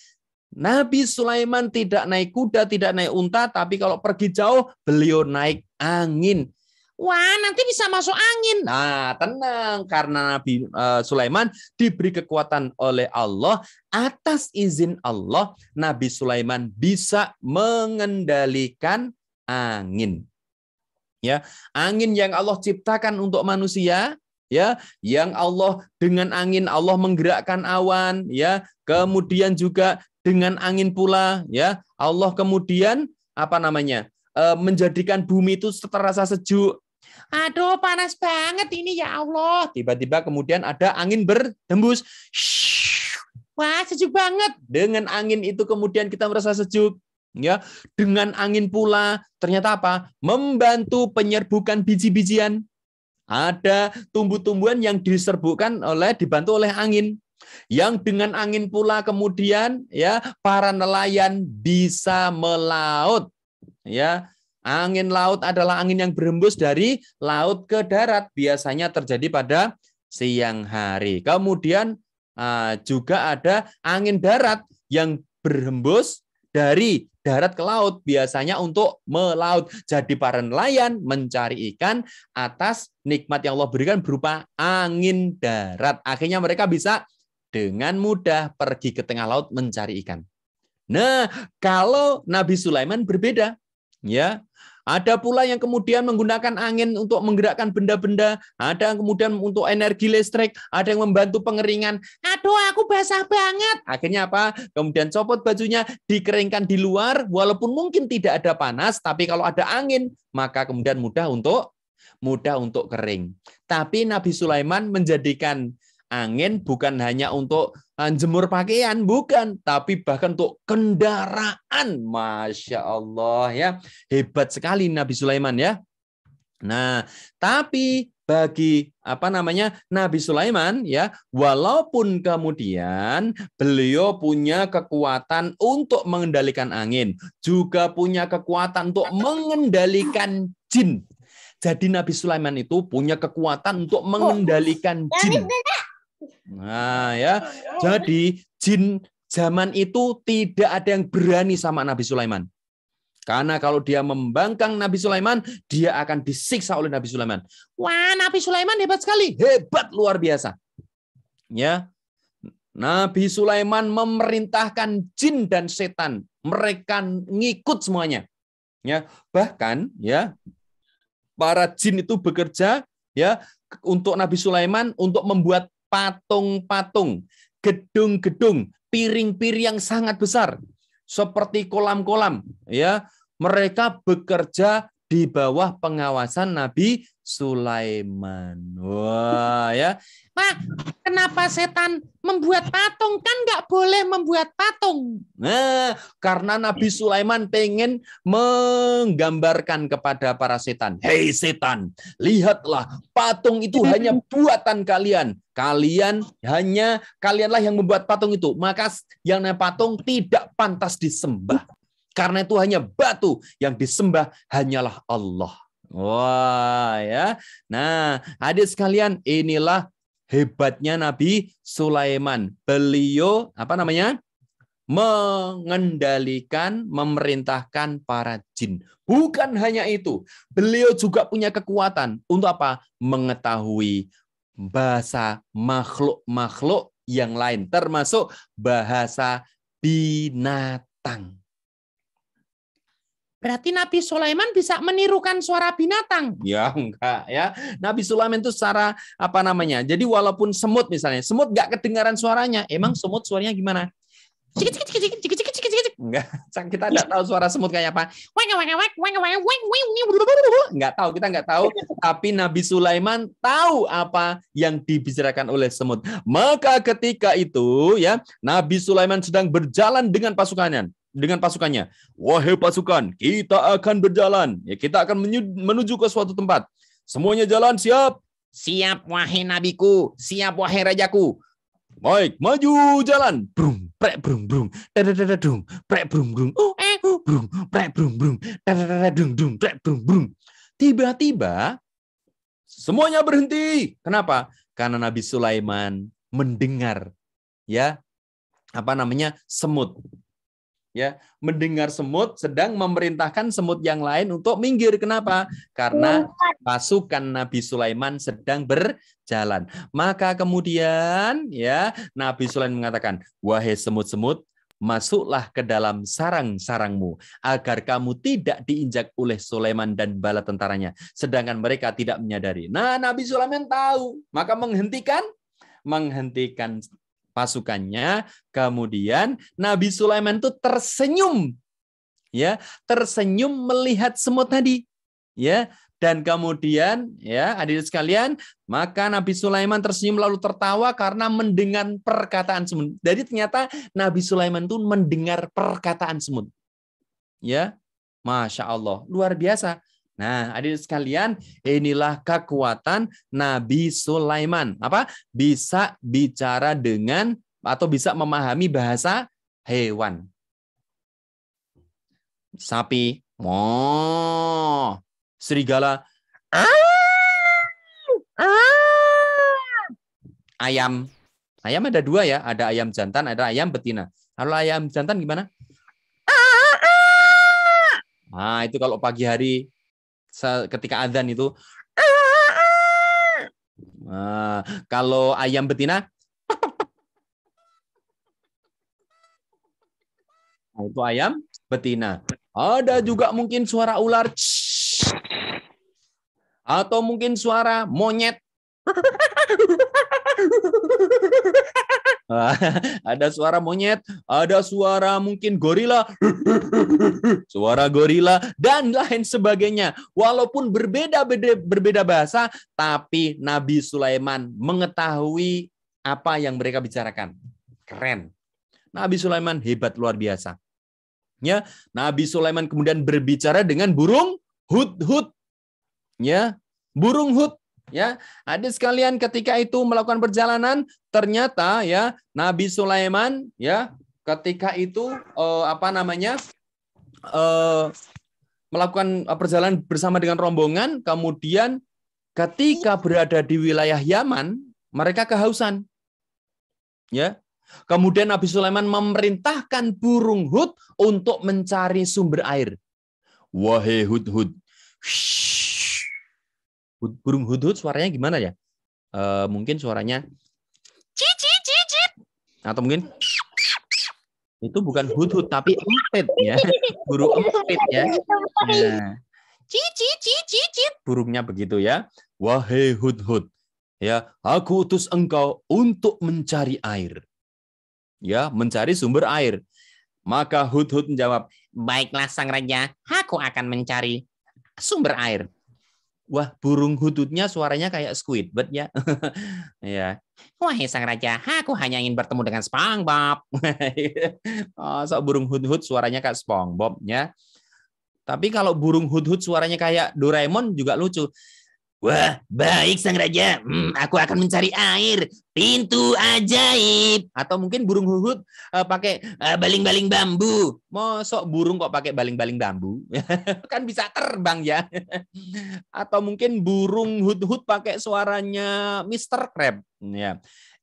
Nabi Sulaiman tidak naik kuda, tidak naik unta, tapi kalau pergi jauh, beliau naik angin. Wah, nanti bisa masuk angin. Nah, tenang. Karena Nabi Sulaiman diberi kekuatan oleh Allah. Atas izin Allah, Nabi Sulaiman bisa mengendalikan angin. Ya, angin yang Allah ciptakan untuk manusia, ya, yang Allah dengan angin Allah menggerakkan awan, ya. Kemudian juga dengan angin pula, ya. Allah kemudian menjadikan bumi itu terasa sejuk. Aduh, panas banget ini ya Allah. Tiba-tiba kemudian ada angin berhembus. Wah, sejuk banget. Dengan angin itu kemudian kita merasa sejuk. Ya, dengan angin pula ternyata apa? Membantu penyerbukan biji-bijian. Ada tumbuh-tumbuhan yang dibantu oleh angin. Yang dengan angin pula kemudian ya para nelayan bisa melaut. Ya, angin laut adalah angin yang berhembus dari laut ke darat. Biasanya terjadi pada siang hari. Kemudian juga ada angin darat yang berhembus dari darat ke laut, biasanya untuk melaut. Jadi para nelayan mencari ikan atas nikmat yang Allah berikan berupa angin darat. Akhirnya mereka bisa dengan mudah pergi ke tengah laut mencari ikan. Nah, kalau Nabi Sulaiman berbeda, ya. Ada pula yang kemudian menggunakan angin untuk menggerakkan benda-benda, ada yang kemudian untuk energi listrik, ada yang membantu pengeringan. Aduh, aku basah banget. Akhirnya apa? Kemudian copot bajunya, dikeringkan di luar, walaupun mungkin tidak ada panas, tapi kalau ada angin, maka kemudian mudah untuk kering. Tapi Nabi Sulaiman menjadikan angin bukan hanya untuk jemur pakaian, bukan, tapi bahkan untuk kendaraan. Masya Allah ya, hebat sekali Nabi Sulaiman ya. Nah, tapi bagi Nabi Sulaiman ya, walaupun kemudian beliau punya kekuatan untuk mengendalikan angin, juga punya kekuatan untuk mengendalikan jin. Jadi Nabi Sulaiman itu punya kekuatan untuk mengendalikan jin. Nah ya, jadi jin zaman itu tidak ada yang berani sama Nabi Sulaiman. Karena kalau dia membangkang Nabi Sulaiman, dia akan disiksa oleh Nabi Sulaiman. Wah, Nabi Sulaiman hebat sekali, hebat luar biasa. Ya, Nabi Sulaiman memerintahkan jin dan setan, mereka ngikut semuanya. Ya, bahkan ya para jin itu bekerja ya untuk Nabi Sulaiman untuk membuat patung-patung, gedung-gedung, piring-piring yang sangat besar seperti kolam-kolam ya. Mereka bekerja di bawah pengawasan Nabi Sulaiman. Wah ya. Wah, kenapa setan membuat patung? Kan nggak boleh membuat patung. Nah, karena Nabi Sulaiman pengen menggambarkan kepada para setan. Hei setan, lihatlah patung itu hanya buatan kalian. Kalianlah yang membuat patung itu. Maka yang namanya patung tidak pantas disembah. Karena itu hanya batu, yang disembah hanyalah Allah. Wah ya. Nah, adik sekalian, inilah hebatnya Nabi Sulaiman. Beliau mengendalikan, memerintahkan para jin. Bukan hanya itu, beliau juga punya kekuatan untuk apa? Mengetahui bahasa makhluk-makhluk yang lain, termasuk bahasa binatang. Berarti Nabi Sulaiman bisa menirukan suara binatang? Ya enggak ya. Nabi Sulaiman itu secara jadi walaupun semut misalnya, semut enggak kedengaran suaranya. Emang semut suaranya gimana? Enggak, kita enggak tahu suara semut kayak apa. Enggak tahu, kita enggak tahu. Tapi Nabi Sulaiman tahu apa yang dibicarakan oleh semut. Maka ketika itu ya, Nabi Sulaiman sedang berjalan dengan pasukannya. Wahai pasukan, kita akan berjalan. Ya, kita akan menuju ke suatu tempat. Semuanya jalan, siap? Siap, wahai nabiku. Siap, wahai rajaku. Baik, maju jalan. Brum, prek, brum, brum. Dadadadadung, prek, brum, brum. Brum, prek, brum, brum. Dadadadadung, prek, brum, brum. Tiba-tiba, semuanya berhenti. Kenapa? Karena Nabi Sulaiman mendengar, ya, semut. Ya, mendengar semut sedang memerintahkan semut yang lain untuk minggir. Kenapa? Karena pasukan Nabi Sulaiman sedang berjalan. Maka kemudian ya Nabi Sulaiman mengatakan, wahai semut-semut, masuklah ke dalam sarang-sarangmu agar kamu tidak diinjak oleh Sulaiman dan bala tentaranya. Sedangkan mereka tidak menyadari. Nah, Nabi Sulaiman tahu, maka menghentikan pasukannya. Kemudian Nabi Sulaiman itu tersenyum, ya, tersenyum melihat semut tadi, ya, dan kemudian, ya, hadirin sekalian, maka Nabi Sulaiman tersenyum lalu tertawa karena mendengar perkataan semut. Jadi ternyata Nabi Sulaiman itu mendengar perkataan semut, ya, Masya Allah, luar biasa. Nah, hadirin sekalian, inilah kekuatan Nabi Sulaiman. Bisa bicara dengan atau bisa memahami bahasa hewan. Sapi, serigala, ayam. Ayam ada dua ya, ada ayam jantan, ada ayam betina. Kalau ayam jantan gimana? Nah, itu kalau pagi hari ketika adzan itu. Nah, kalau ayam betina, Itu ayam betina. Ada juga mungkin suara ular. Atau mungkin suara monyet. Ada suara monyet, ada suara mungkin gorila, suara gorila, dan lain sebagainya. Walaupun berbeda bahasa, tapi Nabi Sulaiman mengetahui apa yang mereka bicarakan. Keren. Nabi Sulaiman hebat luar biasa. Ya, Nabi Sulaiman kemudian berbicara dengan burung hudhud. Ya, burung hud. Ya, adik sekalian, ketika itu melakukan perjalanan, ternyata ya Nabi Sulaiman ya ketika itu melakukan perjalanan bersama dengan rombongan, kemudian ketika berada di wilayah Yaman, mereka kehausan. Ya. Kemudian Nabi Sulaiman memerintahkan burung hud untuk mencari sumber air. Wahai hudhud. Burung hudhud suaranya gimana ya? Mungkin suaranya cicit. Atau mungkin itu bukan hudhud tapi empit ya. Burung empit ya. Nah, cicit. Burungnya begitu ya. Wahai hudhud, ya, aku utus engkau untuk mencari air. Ya, mencari sumber air. Maka hudhud menjawab, baiklah sang raja, aku akan mencari sumber air. Wah, burung hudhudnya suaranya kayak Squidward ya. Ya. Wahai sang raja, aku hanya ingin bertemu dengan SpongeBob. Burung hudhud suaranya kayak SpongeBob ya. Tapi kalau burung hudhud suaranya kayak Doraemon juga lucu. Wah, baik sang raja. Aku akan mencari air. Pintu ajaib. Atau mungkin burung hudhud pakai baling-baling bambu. Mosok burung kok pakai baling-baling bambu? Kan bisa terbang ya. Atau mungkin burung hudhud pakai suaranya Mr. Crab. Ya.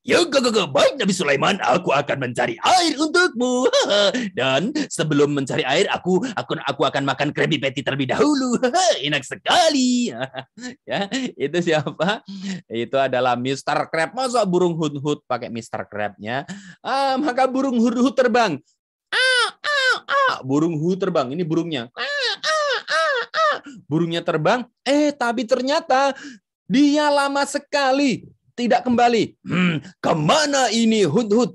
Ya, baik Nabi Sulaiman, aku akan mencari air untukmu. Dan sebelum mencari air, aku akan makan Krabby Patty terlebih dahulu. Enak sekali. Ya, itu siapa? Itu adalah Mr. Crab. Masa burung hudhud pakai Mr. Crab-nya? Maka burung hudhud terbang. Burung hudhud terbang. Ini burungnya. Burungnya terbang. Tapi ternyata dia lama sekali tidak kembali. Kemana ini hudhud?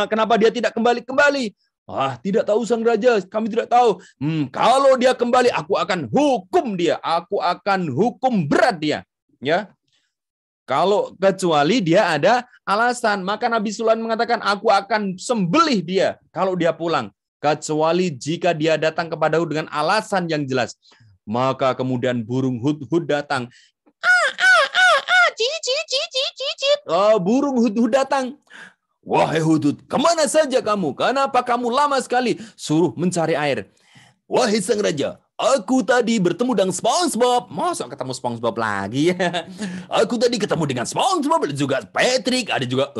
Kenapa dia tidak kembali? Tidak tahu sang raja, kami tidak tahu. Kalau dia kembali, aku akan hukum dia. Aku akan hukum berat dia. Ya. Kalau kecuali dia ada alasan, maka Nabi Sulaiman mengatakan, aku akan sembelih dia kalau dia pulang. Kecuali jika dia datang kepadaku dengan alasan yang jelas. Maka kemudian burung hudhud datang. Burung hudhud datang. Wahai hudhud, kemana saja kamu? Kenapa kamu lama sekali suruh mencari air? Wahai sang raja, aku tadi bertemu dengan SpongeBob. Masa ketemu SpongeBob lagi? Aku tadi ketemu dengan SpongeBob, ada juga Patrick, ada juga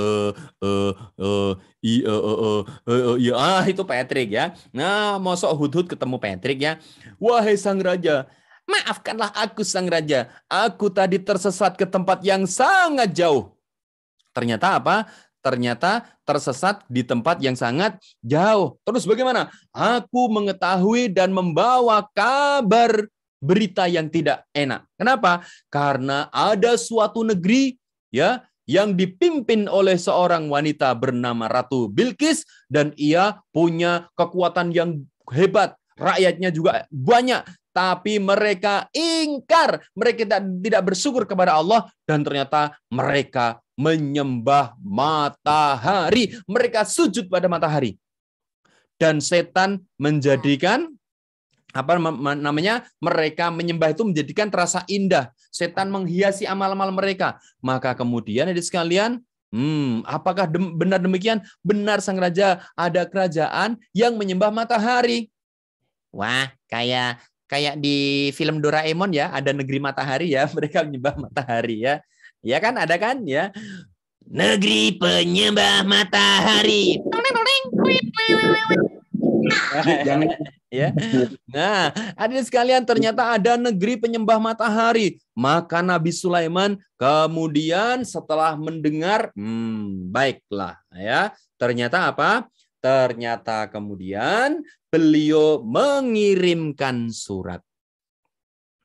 itu Patrick ya. Nah, masa hudhud ketemu Patrick ya? Wahai sang raja, maafkanlah aku sang raja. Aku tadi tersesat ke tempat yang sangat jauh. Ternyata apa? Ternyata tersesat di tempat yang sangat jauh. Terus bagaimana? Aku mengetahui dan membawa kabar berita yang tidak enak. Kenapa? Karena ada suatu negeri ya yang dipimpin oleh seorang wanita bernama Ratu Bilqis dan ia punya kekuatan yang hebat. Rakyatnya juga banyak. Tapi mereka ingkar, mereka tidak bersyukur kepada Allah dan ternyata mereka menyembah matahari, mereka sujud pada matahari. Dan setan menjadikan mereka menyembah itu menjadikan terasa indah. Setan menghiasi amal-amal mereka. Maka kemudian adik sekalian, apakah benar demikian? Benar sang raja, ada kerajaan yang menyembah matahari. Wah, kayak di film Doraemon ya, ada negeri matahari ya, mereka menyembah matahari ya. Ya kan, ada kan ya. Negeri penyembah matahari. Ya. Nah, adik sekalian, ternyata ada negeri penyembah matahari. Maka Nabi Sulaiman kemudian setelah mendengar, baiklah ya. Ternyata apa? Ternyata kemudian beliau mengirimkan surat.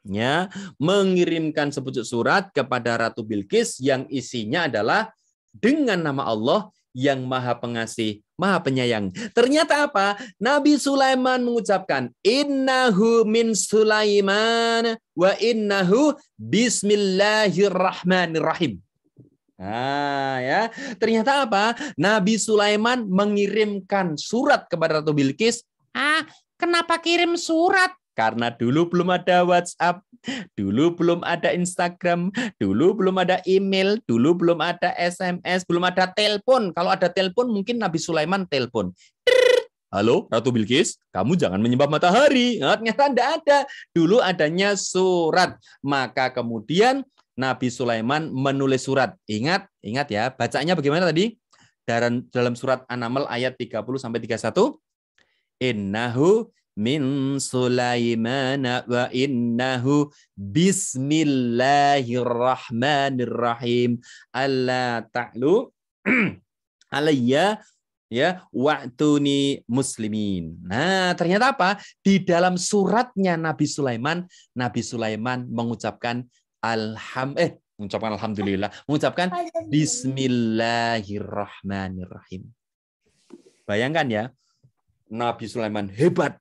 Ya, mengirimkan sepucuk surat kepada Ratu Bilqis yang isinya adalah dengan nama Allah yang Maha Pengasih, Maha Penyayang. Ternyata apa? Nabi Sulaiman mengucapkan, innahu min Sulaiman wa innahu bismillahirrahmanirrahim. Nah, ya. Ternyata apa? Nabi Sulaiman mengirimkan surat kepada Ratu Bilqis. Kenapa kirim surat? Karena dulu belum ada WhatsApp, dulu belum ada Instagram, dulu belum ada email, dulu belum ada SMS, belum ada telepon. Kalau ada telepon mungkin Nabi Sulaiman telepon. Halo, Ratu Bilqis, kamu jangan menyembah matahari. Nah, ternyata tidak ada. Dulu adanya surat. Maka kemudian Nabi Sulaiman menulis surat. Ingat ya, bacanya bagaimana tadi? Dalam surat An-Naml ayat 30-31. Innahu min Sulaiman wa innahu bismillahirrahmanirrahim. Alla ta'lu alayya ya wa'tuni muslimin. Nah, ternyata apa? Di dalam suratnya Nabi Sulaiman mengucapkan alhamdulillah, mengucapkan bismillahirrahmanirrahim. Bayangkan ya, Nabi Sulaiman hebat.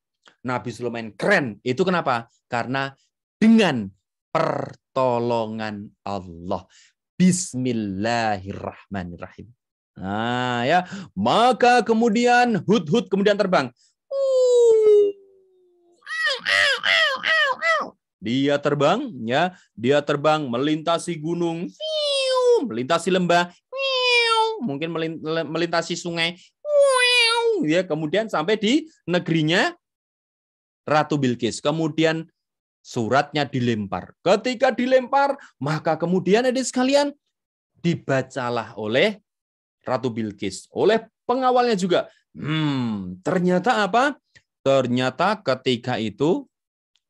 Nabi Sulaiman keren. Itu kenapa? Karena dengan pertolongan Allah. Bismillahirrahmanirrahim. Nah, ya, maka kemudian Hudhud kemudian terbang. Dia terbang, ya, dia terbang melintasi gunung, melintasi lembah, mungkin melintasi sungai, ya, kemudian sampai di negerinya Ratu Bilqis. Kemudian suratnya dilempar. Ketika dilempar, maka kemudian adik sekalian dibacalah oleh Ratu Bilqis, oleh pengawalnya juga. Ternyata apa? Ternyata ketika itu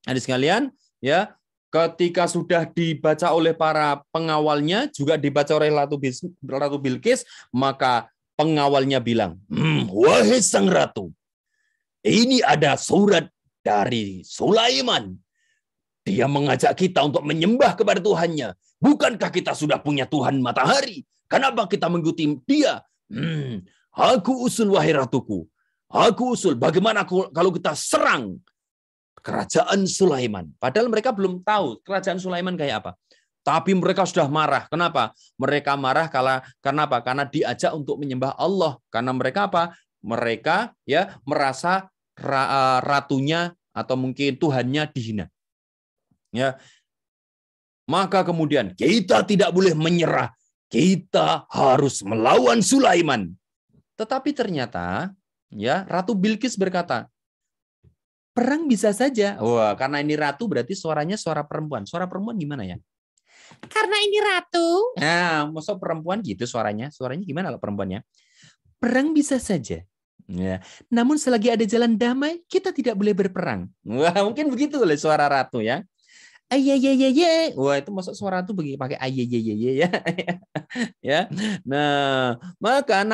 adik sekalian, ya, ketika sudah dibaca oleh para pengawalnya, juga dibaca oleh Ratu Bilqis, maka pengawalnya bilang, wahai sang ratu, ini ada surat dari Sulaiman. Dia mengajak kita untuk menyembah kepada Tuhannya. Bukankah kita sudah punya Tuhan matahari? Kenapa kita mengikuti dia? Aku usul, wahai ratuku. Aku usul, bagaimana kalau kita serang kerajaan Sulaiman? Padahal mereka belum tahu kerajaan Sulaiman kayak apa. Tapi mereka sudah marah. Kenapa? Mereka marah karena apa? Karena diajak untuk menyembah Allah. Karena mereka apa? Mereka ya merasa ratunya atau mungkin Tuhannya dihina. Ya. Maka kemudian kita tidak boleh menyerah. Kita harus melawan Sulaiman. Tetapi ternyata ya Ratu Bilqis berkata, perang bisa saja. Wah, karena ini ratu berarti suaranya suara perempuan. Suara perempuan gimana ya? Karena ini ratu. Nah, maksud perempuan gitu suaranya. Suaranya gimana kalau perempuannya? Perang bisa saja. Ya. Namun selagi ada jalan damai, kita tidak boleh berperang. Wah, mungkin begitu oleh suara ratu ya. Ayayayaya. Wah, itu maksud suara ratu pakai ayayayaya ya. Ya. Nah, maka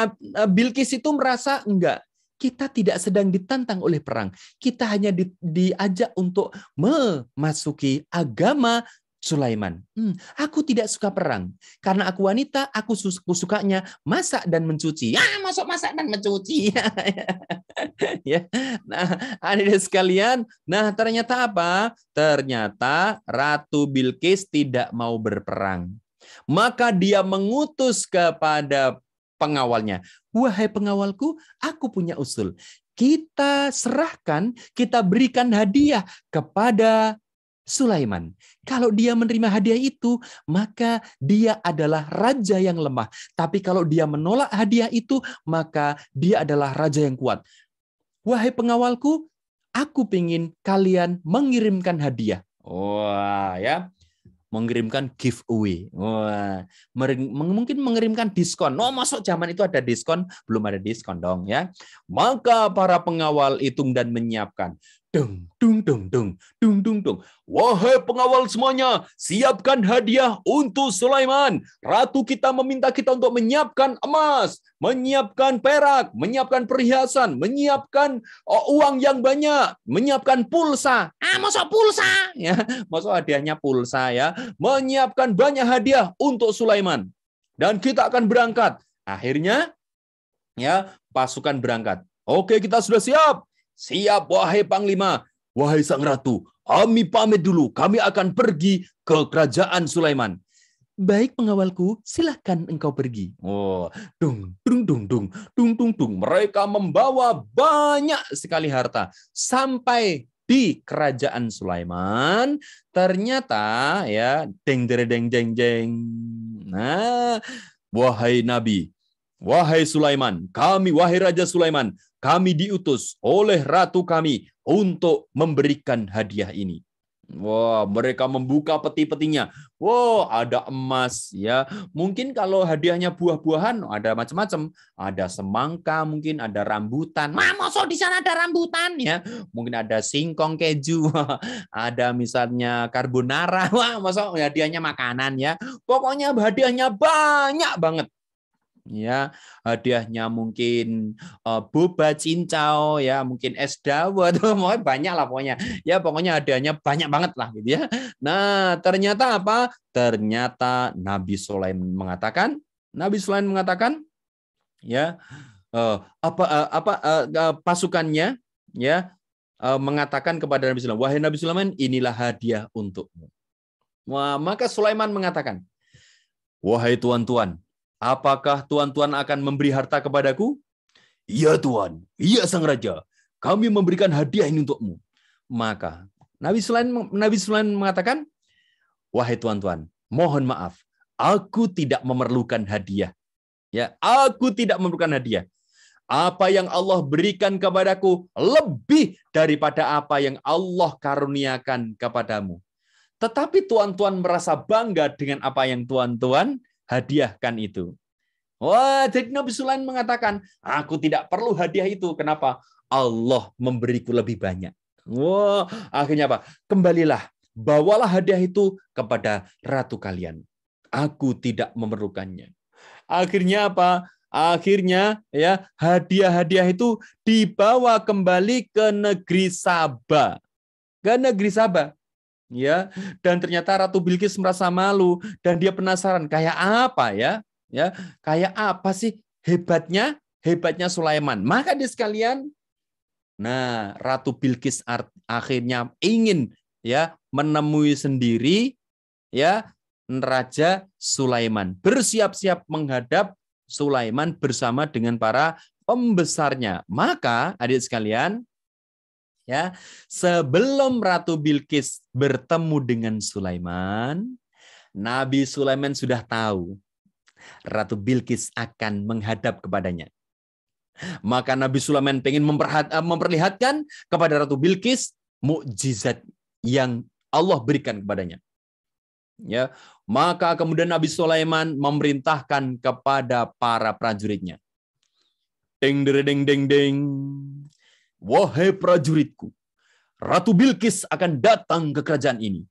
Bilqis itu merasa enggak. Kita tidak sedang ditantang oleh perang. Kita hanya diajak untuk memasuki agama Sulaiman. Aku tidak suka perang. Karena aku wanita, aku sukanya masak dan mencuci. Ya, masuk masak dan mencuci. Ya. Nah, adik sekalian, nah ternyata apa? Ternyata Ratu Bilqis tidak mau berperang. Maka dia mengutus kepada pengawalnya. Wahai pengawalku, aku punya usul. Kita serahkan, kita berikan hadiah kepada Sulaiman. Kalau dia menerima hadiah itu, maka dia adalah raja yang lemah. Tapi kalau dia menolak hadiah itu, maka dia adalah raja yang kuat. Wahai pengawalku, aku ingin kalian mengirimkan hadiah. Wah, ya. Mengirimkan giveaway. Wah, mungkin mengirimkan diskon. Oh, masuk zaman itu ada diskon? Belum ada diskon dong ya. Maka para pengawal hitung dan menyiapkan Dung, dung, dung, dung, dung, dung, dung. Wahai pengawal semuanya, siapkan hadiah untuk Sulaiman. Ratu kita meminta kita untuk menyiapkan emas, menyiapkan perak, menyiapkan perhiasan, menyiapkan uang yang banyak, menyiapkan pulsa. Masuk pulsa? Ya, masuk hadiahnya pulsa ya. Menyiapkan banyak hadiah untuk Sulaiman. Dan kita akan berangkat. Akhirnya, ya, pasukan berangkat. Oke, kita sudah siap. Siap, wahai Panglima, wahai Sang Ratu, kami pamit dulu, kami akan pergi ke kerajaan Sulaiman. Baik pengawalku, silahkan engkau pergi. Oh, dung, dung, dung, dung, dung, dung, dung. Mereka membawa banyak sekali harta. Sampai di kerajaan Sulaiman, ternyata ya, deng, deng, deng, deng. Nah, wahai Nabi, wahai Sulaiman, kami, wahai Raja Sulaiman, kami diutus oleh ratu kami untuk memberikan hadiah ini. Wah, mereka membuka peti-petinya. Wah, ada emas ya. Mungkin kalau hadiahnya buah-buahan ada macam-macam. Ada semangka, mungkin ada rambutan. Masa di sana ada rambutan ya? Mungkin ada singkong keju. Ada misalnya carbonara. Wah, masa hadiahnya makanan ya. Pokoknya hadiahnya banyak banget. Ya, hadiahnya mungkin boba cincau ya, mungkin es dawet, banyak lah pokoknya. Ya, pokoknya hadiahnya banyak banget lah gitu ya. Nah, ternyata apa? Ternyata Nabi Sulaiman mengatakan ya, pasukannya ya mengatakan kepada Nabi Sulaiman, wahai Nabi Sulaiman, inilah hadiah untukmu. Wah, maka Sulaiman mengatakan, wahai tuan-tuan, apakah tuan-tuan akan memberi harta kepadaku? Iya Tuan, iya Sang Raja, kami memberikan hadiah ini untukmu. Maka Nabi Sulaiman mengatakan, wahai tuan-tuan, mohon maaf, aku tidak memerlukan hadiah. Ya, aku tidak memerlukan hadiah. Apa yang Allah berikan kepadaku lebih daripada apa yang Allah karuniakan kepadamu. Tetapi tuan-tuan merasa bangga dengan apa yang tuan-tuan hadiahkan itu. Wah, jadi Nabi Sulaiman mengatakan, aku tidak perlu hadiah itu. Kenapa? Allah memberiku lebih banyak. Wah, akhirnya apa? Kembalilah, bawalah hadiah itu kepada ratu kalian. Aku tidak memerlukannya. Akhirnya apa? Akhirnya ya, hadiah-hadiah itu dibawa kembali ke negeri Saba. Ke negeri Saba. Ya, dan ternyata Ratu Bilqis merasa malu dan dia penasaran kayak apa ya, kayak apa sih hebatnya Sulaiman. Maka dia sekalian, nah Ratu Bilqis akhirnya ingin ya menemui sendiri ya Raja Sulaiman, bersiap-siap menghadap Sulaiman bersama dengan para pembesarnya. Maka adik sekalian, ya, sebelum Ratu Bilqis bertemu dengan Sulaiman, Nabi Sulaiman sudah tahu Ratu Bilqis akan menghadap kepadanya. Maka Nabi Sulaiman ingin memperlihatkan kepada Ratu Bilqis mukjizat yang Allah berikan kepadanya. Ya, maka kemudian Nabi Sulaiman memerintahkan kepada para prajuritnya. Deng deng deng deng. Wahai prajuritku, Ratu Bilqis akan datang ke kerajaan ini.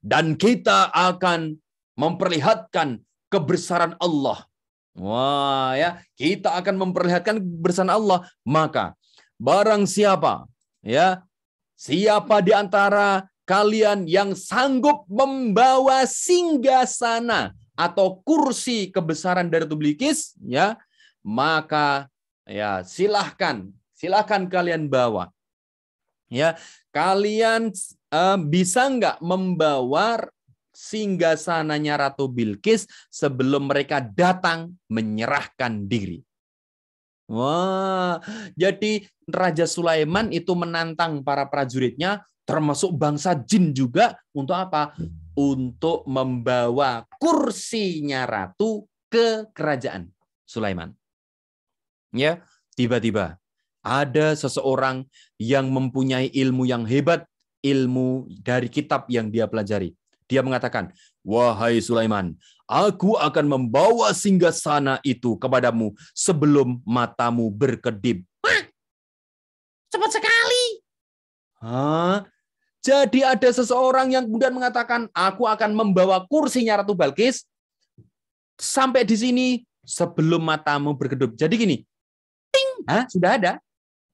Dan kita akan memperlihatkan kebesaran Allah. Wah ya, kita akan memperlihatkan kebesaran Allah. Maka barang siapa di antara kalian yang sanggup membawa singgasana atau kursi kebesaran dari Ratu Bilqis, ya, maka ya silahkan kalian bawa. Ya, kalian bisa nggak membawa singgasananya Ratu Bilqis sebelum mereka datang menyerahkan diri? Wah, jadi Raja Sulaiman itu menantang para prajuritnya, termasuk bangsa jin juga, untuk apa? Untuk membawa kursinya ratu ke kerajaan Sulaiman. Ya, tiba-tiba ada seseorang yang mempunyai ilmu yang hebat, ilmu dari kitab yang dia pelajari. Dia mengatakan, wahai Sulaiman, aku akan membawa singgasana itu kepadamu sebelum matamu berkedip. Wah, cepat sekali. Hah? Jadi ada seseorang yang kemudian mengatakan, aku akan membawa kursinya Ratu Balkis sampai di sini sebelum matamu berkedip. Jadi gini, ting, sudah ada.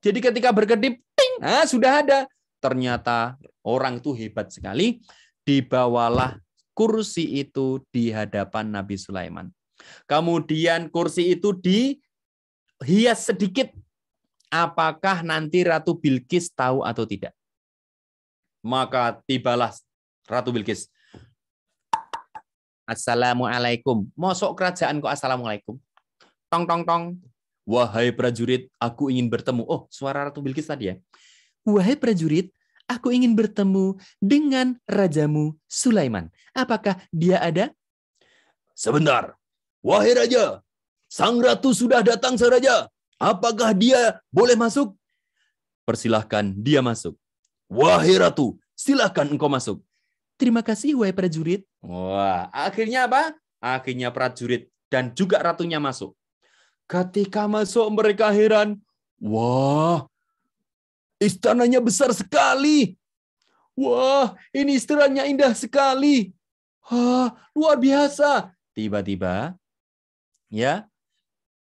Jadi ketika berkedip, ting, sudah ada. Ternyata orang itu hebat sekali. Dibawalah kursi itu di hadapan Nabi Sulaiman. Kemudian kursi itu dihias sedikit. Apakah nanti Ratu Bilqis tahu atau tidak? Maka tibalah Ratu Bilqis. Assalamualaikum. Mosok kerajaan kok assalamualaikum? Tong tong tong. Wahai prajurit, aku ingin bertemu. Oh, suara Ratu Bilqis tadi ya. Wahai prajurit, aku ingin bertemu dengan rajamu Sulaiman. Apakah dia ada? Sebentar. Wahai raja, sang ratu sudah datang, sang raja. Apakah dia boleh masuk? Persilahkan dia masuk. Wahai ratu, silahkan engkau masuk. Terima kasih, wahai prajurit. Wah, akhirnya apa? Akhirnya prajurit dan juga ratunya masuk. Ketika masuk mereka heran. Wah, istananya besar sekali. Wah, ini istananya indah sekali. Wah, luar biasa. Tiba-tiba, ya,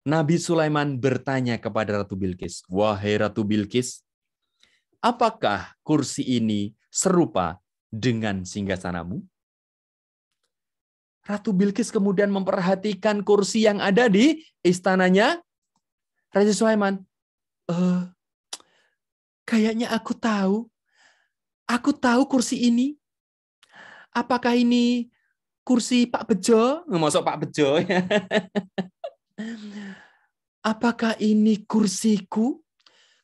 Nabi Sulaiman bertanya kepada Ratu Bilqis, wahai Ratu Bilqis, apakah kursi ini serupa dengan singgasanamu? Ratu Bilqis kemudian memperhatikan kursi yang ada di istananya Raja Sulaiman. Kayaknya aku tahu. Aku tahu kursi ini. Apakah ini kursi Pak Bejo? Masuk Pak Bejo. Apakah ini kursiku?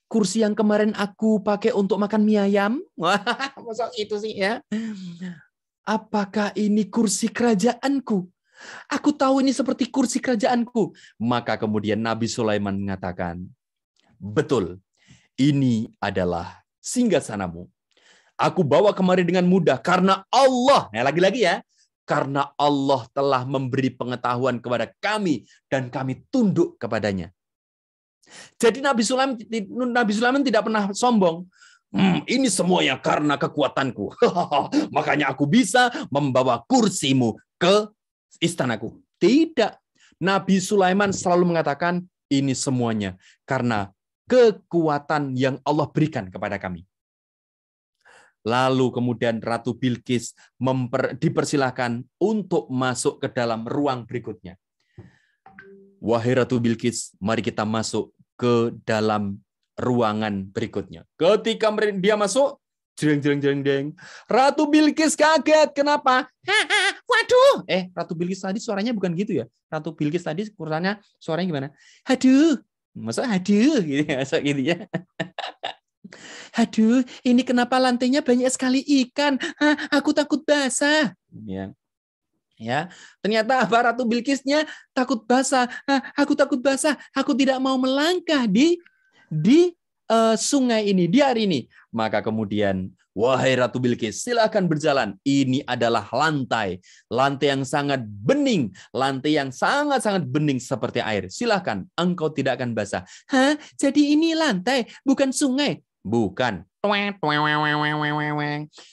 Kursi yang kemarin aku pakai untuk makan mie ayam? Wah, masuk itu sih ya. Apakah ini kursi kerajaanku? Aku tahu ini seperti kursi kerajaanku. Maka kemudian Nabi Sulaiman mengatakan, betul, ini adalah singgasanamu. Aku bawa kemari dengan mudah karena Allah, lagi-lagi ya, karena Allah telah memberi pengetahuan kepada kami dan kami tunduk kepadanya. Jadi Nabi Sulaiman tidak pernah sombong. Ini semuanya karena kekuatanku. Makanya aku bisa membawa kursimu ke istanaku. Tidak. Nabi Sulaiman selalu mengatakan ini semuanya karena kekuatan yang Allah berikan kepada kami. Lalu kemudian Ratu Bilqis dipersilahkan untuk masuk ke dalam ruang berikutnya. Wahai Ratu Bilqis, mari kita masuk ke dalam ruangan berikutnya. Ketika dia masuk, jreng. Ratu Bilqis kaget. Kenapa? Waduh. Ratu Bilqis tadi suaranya bukan gitu ya. Ratu Bilqis tadi suaranya gimana? Haduh. Masa haduh gitu ya. Aduh, ini kenapa lantainya banyak sekali ikan? Aku takut basah. Ya, ternyata apa? Ratu Bilqisnya takut basah. Aku takut basah. Aku tidak mau melangkah di sungai ini, di hari ini. Maka kemudian, wahai Ratu Bilqis, silakan berjalan. Ini adalah lantai yang sangat bening, lantai yang sangat-sangat bening seperti air. Silakan, engkau tidak akan basah. Jadi ini lantai, bukan sungai? Bukan.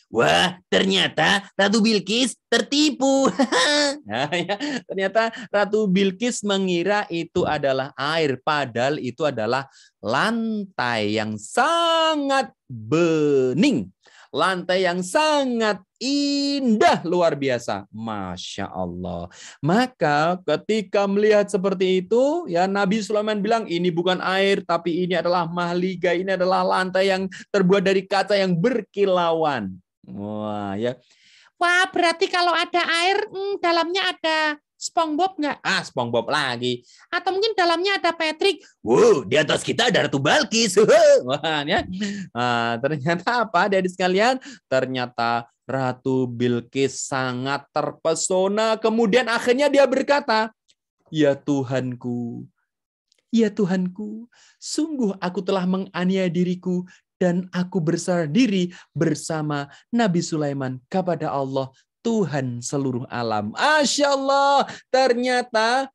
Wah, ternyata Ratu Bilqis tertipu. Ternyata Ratu Bilqis mengira itu adalah air, padahal itu adalah lantai yang sangat bening. Lantai yang sangat indah, luar biasa. Masya Allah. Maka ketika melihat seperti itu, ya Nabi Sulaiman bilang, ini bukan air, tapi ini adalah mahliga. Ini adalah lantai yang terbuat dari kaca yang berkilauan. Wah, ya. Wah, berarti kalau ada air, dalamnya ada SpongeBob nggak? SpongeBob lagi. Atau mungkin dalamnya ada Patrick. Wow, di atas kita ada Ratu Balkis. Wah, ya. Ternyata apa, adik sekalian? Ternyata Ratu Bilqis sangat terpesona. Kemudian akhirnya dia berkata, ya Tuhanku, sungguh aku telah menganiaya diriku dan aku berserah diri bersama Nabi Sulaiman kepada Allah, Tuhan seluruh alam. Masya Allah, ternyata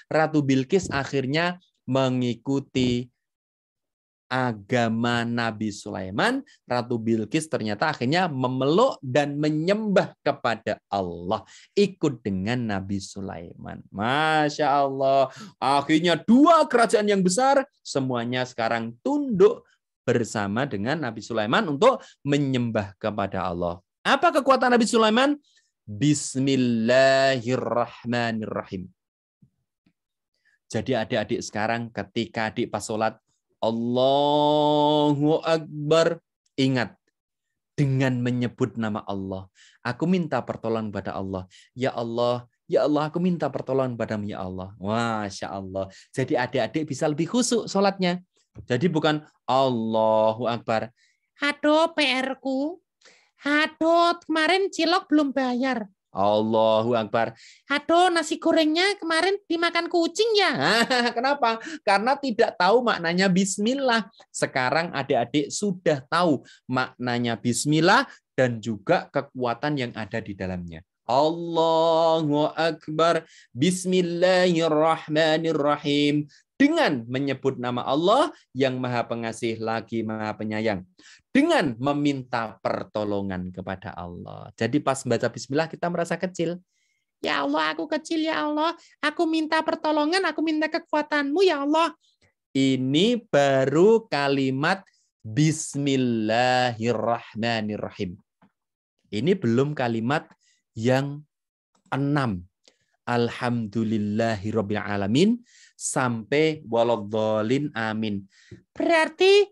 Ratu Bilqis akhirnya mengikuti agama Nabi Sulaiman, Ratu Bilqis ternyata akhirnya memeluk dan menyembah kepada Allah. Ikut dengan Nabi Sulaiman. Masya Allah. Akhirnya dua kerajaan yang besar, semuanya sekarang tunduk bersama dengan Nabi Sulaiman untuk menyembah kepada Allah. Apa kekuatan Nabi Sulaiman? Bismillahirrahmanirrahim. Jadi adik-adik sekarang ketika adik pas sholat, Allahu Akbar, ingat dengan menyebut nama Allah. Aku minta pertolongan pada Allah. Ya Allah, aku minta pertolongan padamu ya Allah. Masya Allah. Jadi adik-adik bisa lebih khusyuk sholatnya. Jadi bukan Allahu Akbar. Aduh PR-ku. Aduh kemarin cilok belum bayar. Allahu Akbar. Aduh, nasi gorengnya kemarin dimakan kucing ya. Kenapa? Karena tidak tahu maknanya bismillah. Sekarang adik-adik sudah tahu maknanya bismillah dan juga kekuatan yang ada di dalamnya. Allahu Akbar. Bismillahirrahmanirrahim. Dengan menyebut nama Allah yang Maha Pengasih lagi Maha Penyayang. Dengan meminta pertolongan kepada Allah. Jadi pas baca bismillah kita merasa kecil. Ya Allah, aku kecil ya Allah. Aku minta pertolongan, aku minta kekuatanmu ya Allah. Ini baru kalimat bismillahirrahmanirrahim. Ini belum kalimat yang 6. Alhamdulillahirabbil alamin sampai waladhdallin amin. Berarti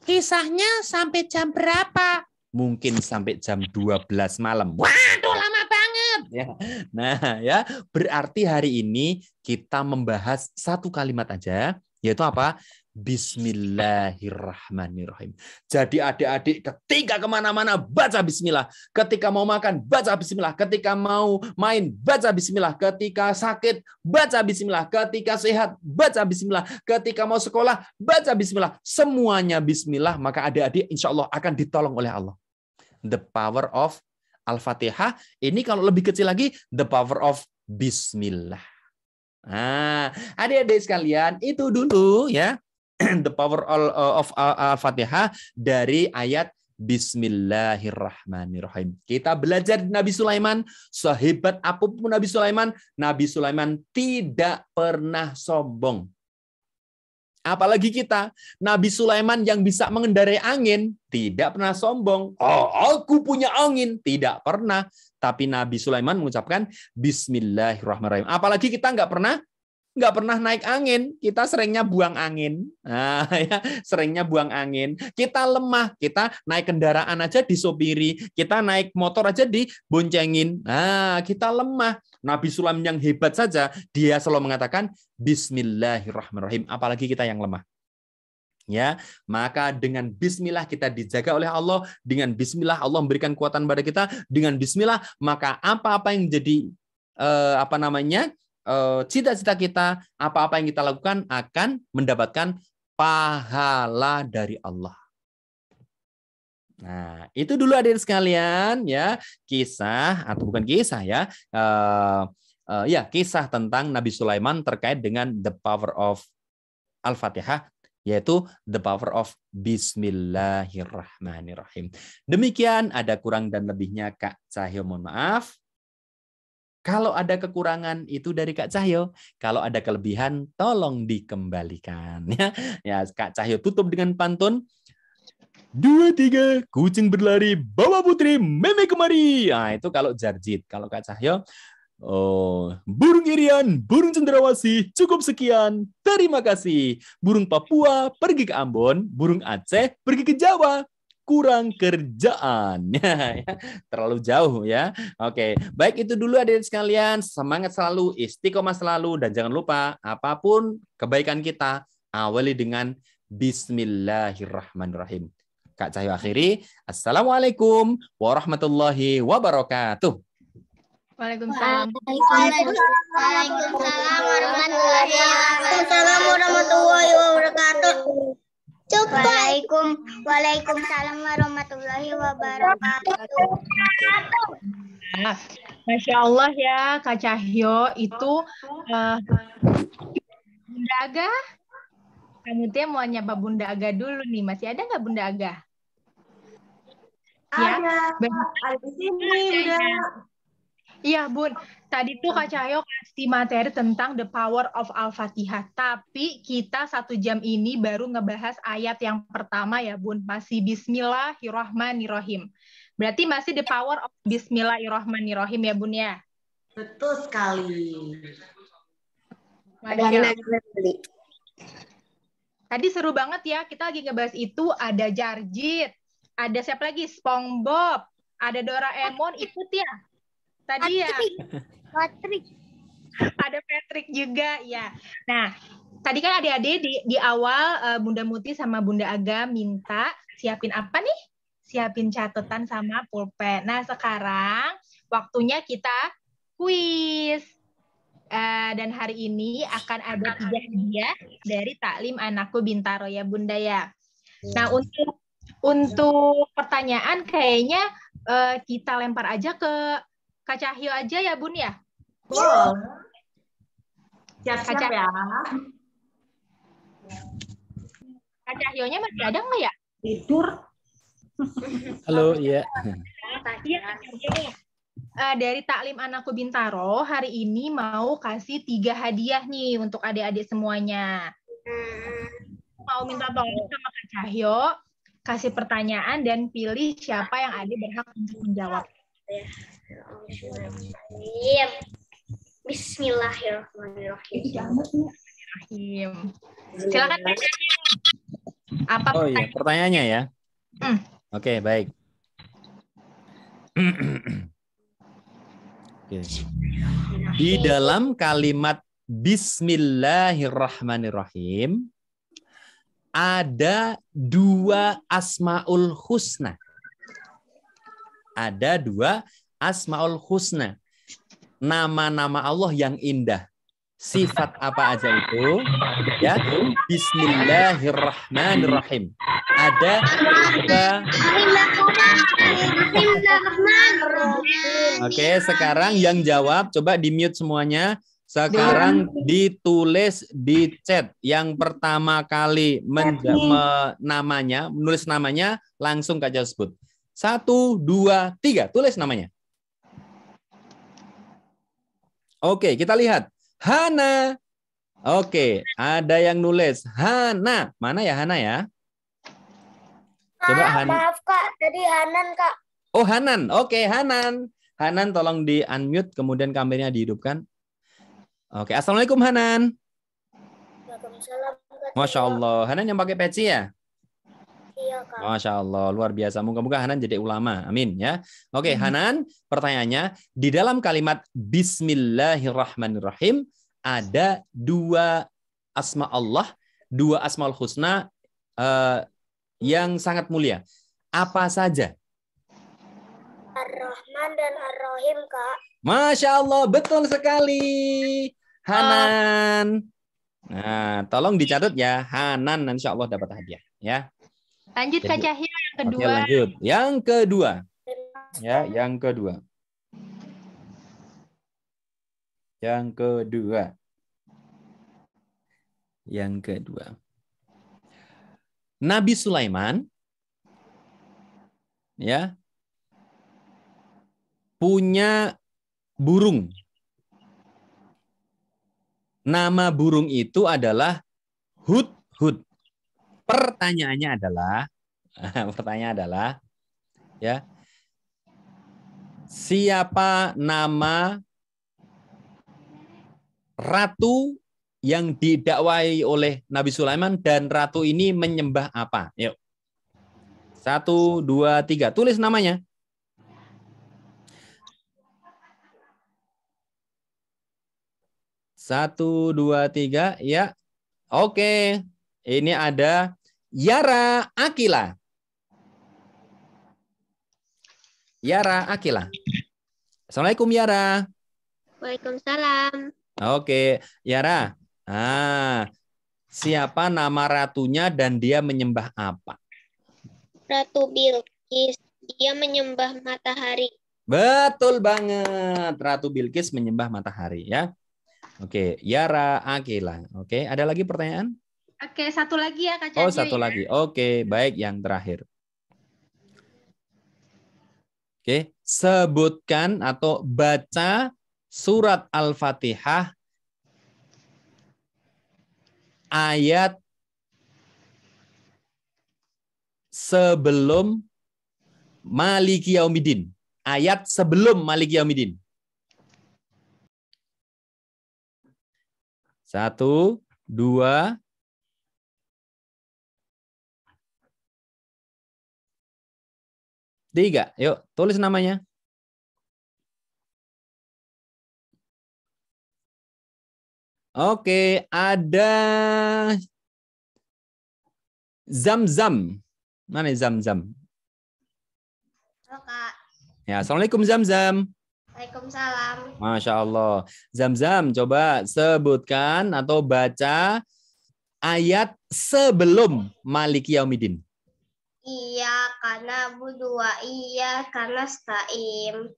kisahnya sampai jam berapa? Mungkin sampai jam 12 malam. Waduh, lama banget. Ya. Nah, ya, berarti hari ini kita membahas satu kalimat aja, yaitu apa? Bismillahirrahmanirrahim. Jadi adik-adik ketika kemana-mana baca bismillah. Ketika mau makan baca bismillah. Ketika mau main baca bismillah. Ketika sakit baca bismillah. Ketika sehat baca bismillah. Ketika mau sekolah baca bismillah. Semuanya bismillah. Maka adik-adik insya Allah akan ditolong oleh Allah. The power of Al-Fatihah. Ini kalau lebih kecil lagi the power of bismillah. Nah, adik-adik sekalian itu dulu ya. The power of Al-Fatihah dari ayat Bismillahirrahmanirrahim. Kita belajar Nabi Sulaiman, sehebat apapun Nabi Sulaiman tidak pernah sombong. Apalagi kita, Nabi Sulaiman yang bisa mengendarai angin, tidak pernah sombong. Oh, aku punya angin, tidak pernah. Tapi Nabi Sulaiman mengucapkan Bismillahirrahmanirrahim. Apalagi kita nggak pernah naik angin, kita seringnya buang angin. Nah, ya, seringnya buang angin. Kita lemah, kita naik kendaraan aja disopiri, kita naik motor aja diboncengin. Nah, kita lemah. Nabi Sulaiman yang hebat saja, dia selalu mengatakan Bismillahirrahmanirrahim. Apalagi kita yang lemah. Ya, maka dengan bismillah kita dijaga oleh Allah, dengan bismillah Allah memberikan kekuatan pada kita, dengan bismillah maka apa-apa yang jadi cita-cita kita, apa-apa yang kita lakukan akan mendapatkan pahala dari Allah. Nah, itu dulu adik sekalian ya, kisah atau bukan kisah ya, kisah tentang Nabi Sulaiman terkait dengan the power of Al-Fatihah, yaitu the power of Bismillahirrahmanirrahim. Demikian, ada kurang dan lebihnya Kak Cahyo, mohon maaf. Kalau ada kekurangan itu dari Kak Cahyo, kalau ada kelebihan tolong dikembalikan ya. Ya, Kak Cahyo tutup dengan pantun. 2, 3, kucing berlari, bawa putri meme kemari. Nah, itu kalau Jarjit. Kalau Kak Cahyo, burung irian, burung cendrawasih, cukup sekian, terima kasih. Burung Papua pergi ke Ambon, burung Aceh pergi ke Jawa. Kurang kerjaan. Terlalu jauh ya. Oke, baik itu dulu adik sekalian. Semangat selalu, istiqomah selalu, dan jangan lupa apapun kebaikan kita awali dengan Bismillahirrahmanirrahim. Kak Cahyo akhiri. Assalamualaikum warahmatullahi wabarakatuh. Waalaikumsalam. Waalaikumsalam warahmatullahi wabarakatuh. Waalaikumsalam warahmatullahi wabarakatuh. Masya Allah ya, Kak Cahyo itu menjaga Kamu teh mau nyapa Bunda Aga dulu nih. Masih ada nggak Bunda Aga? Ada di sini udah. Iya Bun, tadi tuh Kak Cahyo kasih materi tentang the power of Al-Fatihah. Tapi kita 1 jam ini baru ngebahas ayat yang pertama ya Bun. Masih Bismillahirrahmanirrahim. Berarti masih the power of Bismillahirrahmanirrahim ya Bun ya? Betul sekali. Masya Allah. Tadi seru banget ya, kita lagi ngebahas itu. Ada Jarjit, ada siapa lagi? SpongeBob, ada Doraemon, ikut ya? Tadi ya? Patrick. Ada Patrick juga ya. Nah, tadi kan adik-adik di awal Bunda Muti sama Bunda Aga minta siapin apa nih? Siapin catatan sama pulpen. Nah, sekarang waktunya kita kuis. Dan hari ini akan ada 3 hadiah dari Taklim Anakku Bintaro ya Bunda ya. Nah, untuk pertanyaan kayaknya kita lempar aja ke Kak Cahyo aja ya Bun ya. Boleh. Siap-siap ya. Kak Cahyonya masih ada nggak ya? Tidur. Halo, iya. Iya, Kak Cahyo. Dari Taklim Anakku Bintaro hari ini mau kasih 3 hadiah nih untuk adik-adik semuanya. Mau minta tolong sama Kak Cahyo kasih pertanyaan dan pilih siapa yang adik berhak untuk menjawab. Bismillahirrahmanirrahim. Silakan Kak Cahyo. Apa Oh iya, pertanyaannya ya. Oke, baik. Oke. Di dalam kalimat Bismillahirrahmanirrahim ada 2 asmaul husna. Ada 2 asmaul husna. Nama-nama Allah yang indah. Sifat apa aja itu? Ya, Bismillahirrahmanirrahim. Ada 2. Oke, sekarang yang jawab coba di-mute semuanya. Sekarang ditulis di chat. Yang pertama kali menulis namanya langsung Kak Jauh sebut. 1, 2, 3. Tulis namanya. Oke, kita lihat. Hana. Oke, ada yang nulis. Hana. Mana ya Hana ya? Coba Hana. Maaf Kak, tadi Hanan Kak. Oh, Hanan. Oke, Hanan. Hanan tolong di-unmute, kemudian kameranya dihidupkan. Oke, Assalamualaikum Hanan. Waalaikumsalam Kak. Masya Allah. Hanan yang pakai peci ya? Iya Kak. Masya Allah, luar biasa. Moga-moga Hanan jadi ulama. Amin ya. Oke, Hanan, pertanyaannya, di dalam kalimat Bismillahirrahmanirrahim ada 2 asma Allah, 2 asmaul husna yang sangat mulia. Apa saja? Ar-Rahman dan Ar-Rahim Kak. Masya Allah, betul sekali. Hanan. Nah, tolong dicatat ya. Hanan, insya Allah dapat hadiah. Ya. Lanjut Kak Cahyo yang kedua. Oke, lanjut. Yang kedua. Ya, yang kedua. Yang kedua. Yang kedua. Nabi Sulaiman ya punya burung. Nama burung itu adalah Hudhud. Pertanyaannya adalah ya, siapa nama ratu yang didakwai oleh Nabi Sulaiman dan ratu ini menyembah apa? Yuk. 1, 2, 3. Tulis namanya. Satu, 2, 3. Ya. Oke. Ini ada Yara Akila. Yara Akila. Assalamualaikum Yara. Waalaikumsalam. Oke, Yara. Siapa nama ratunya dan dia menyembah apa? Ratu Bilqis. Dia menyembah matahari. Betul banget. Ratu Bilqis menyembah matahari ya. Oke, Yara Akila. Oke, ada lagi pertanyaan? Oke, satu lagi ya Kak Oh, Cahyo satu ya. lagi. Oke, baik, yang terakhir. Oke, sebutkan atau baca surat Al-Fatihah ayat sebelum Maliki Yaumiddin. Ayat sebelum Maliki Yaumiddin. 1, 2, 3. Yuk, tulis namanya. Oke, ada Zamzam. Mana Zamzam? Halo Kak. Ya, Assalamualaikum Zamzam. Waalaikumsalam. Masya Allah. Zamzam, coba sebutkan atau baca ayat sebelum Maliki Yaumiddin. Iya karena budua iya karena staim.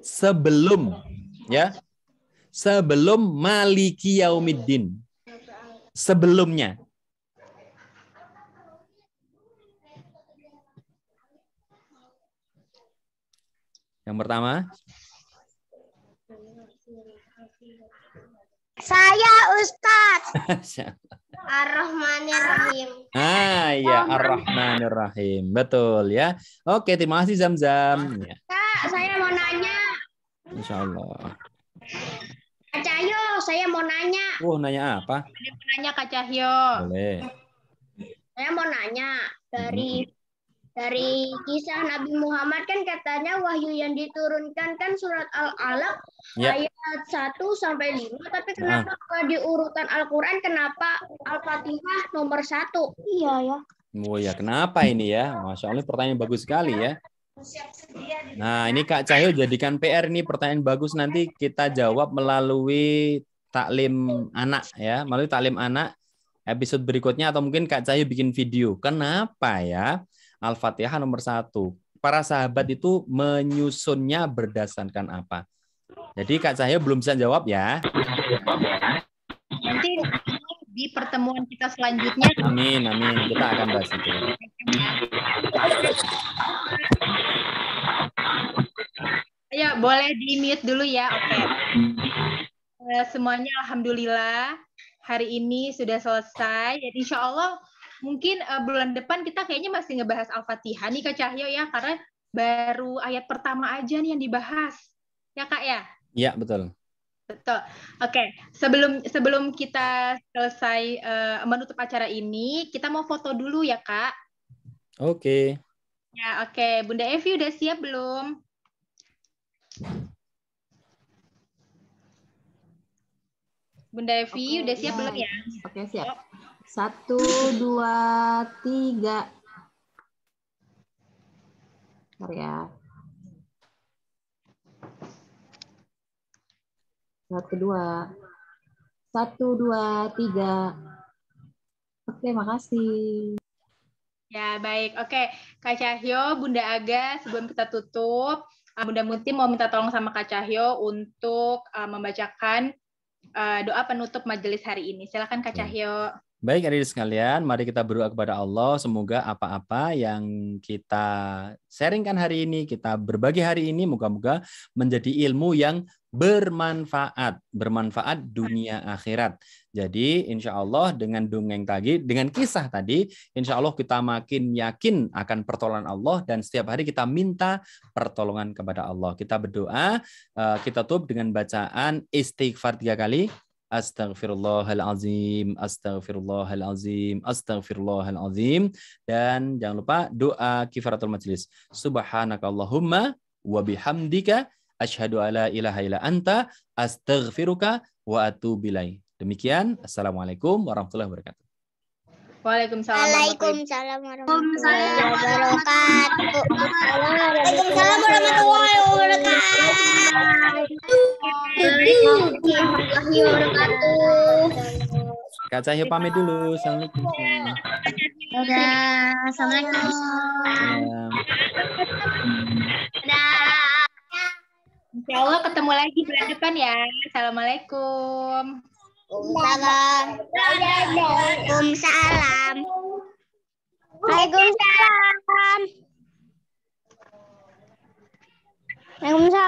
Sebelum, ya. Sebelum Maliki Yaumiddin. Sebelumnya. Yang pertama. Saya Ustadz. Ar-Rahmanir-Rahim. Iya, Ar-Rahmanir-Rahim. Betul ya. Oke, terima kasih Zamzam. Ya. Kak, saya mau nanya. Insya Allah. Kak Cahyo, saya mau nanya. Nanya apa? Ada yang mau nanya Kak Cahyo. Boleh. Saya mau nanya dari kisah Nabi Muhammad kan katanya wahyu yang diturunkan kan surat Al-Alaq Ya. ayat 1 sampai 5, tapi kenapa di urutan Al-Qur'an kenapa Al-Fatihah nomor 1? Iya ya. Oh ya, kenapa ini ya? Masya Allah, pertanyaan bagus sekali ya. Nah, ini Kak Cahyo jadikan PR nih, pertanyaan bagus, nanti kita jawab melalui taklim anak ya, melalui taklim anak episode berikutnya, atau mungkin Kak Cahyo bikin video. Kenapa ya Al-Fatihah nomor 1? Para sahabat itu menyusunnya berdasarkan apa? Jadi Kak Cahyo belum bisa jawab ya. Nanti di pertemuan kita selanjutnya. Amin, amin. Kita akan bahas itu. Ayo, boleh di-mute dulu ya. Oke. Semuanya alhamdulillah hari ini sudah selesai. Jadi insya Allah mungkin bulan depan kita kayaknya masih ngebahas Al-Fatihah nih Kak Cahyo ya, karena baru ayat pertama aja nih yang dibahas. Ya Kak ya? Iya, betul. Betul. Oke, sebelum kita selesai menutup acara ini, kita mau foto dulu ya Kak. Oke. Ya, oke. Bunda Evi udah siap belum? Bunda Evi udah siap belum ya? Oke, siap. 1, 2, 3. Bentar ya. 1, 2. 1, 2, 3. Oke, makasih. Ya, baik. Oke, Kak Cahyo, Bunda Aga, sebelum kita tutup, Bunda Muti mau minta tolong sama Kak Cahyo untuk membacakan doa penutup majelis hari ini. Silakan Kak Cahyo. Baik, adik sekalian, mari kita berdoa kepada Allah. Semoga apa-apa yang kita sharingkan hari ini, kita berbagi hari ini, moga-moga menjadi ilmu yang bermanfaat dunia akhirat. Jadi insya Allah dengan dongeng tadi, dengan kisah tadi, insya Allah kita makin yakin akan pertolongan Allah, dan setiap hari kita minta pertolongan kepada Allah. Kita berdoa, kita tutup dengan bacaan istighfar 3 kali. Astaghfirullahalazim, astaghfirullahalazim, astaghfirullahalazim. Dan jangan lupa doa kifaratul majlis. Subhanakallahumma wa bihamdika asyhadu alla ilaha illa anta astaghfiruka wa atubu ilaik. Demikian, assalamualaikum warahmatullahi wabarakatuh. Waalaikumsalam. Waalaikumsalam warahmatullahi wabarakatuh. Waalaikumsalam warahmatullahi wabarakatuh. Kak Cahyo pamit dulu. Assalamualaikum. Dadah. Assalamualaikum. Dadah. Insya Allah ketemu lagi bulan depan ya. Assalamualaikum. Waalaikumsalam. Waalaikumsalam. Waalaikumsalam. Waalaikumsalam.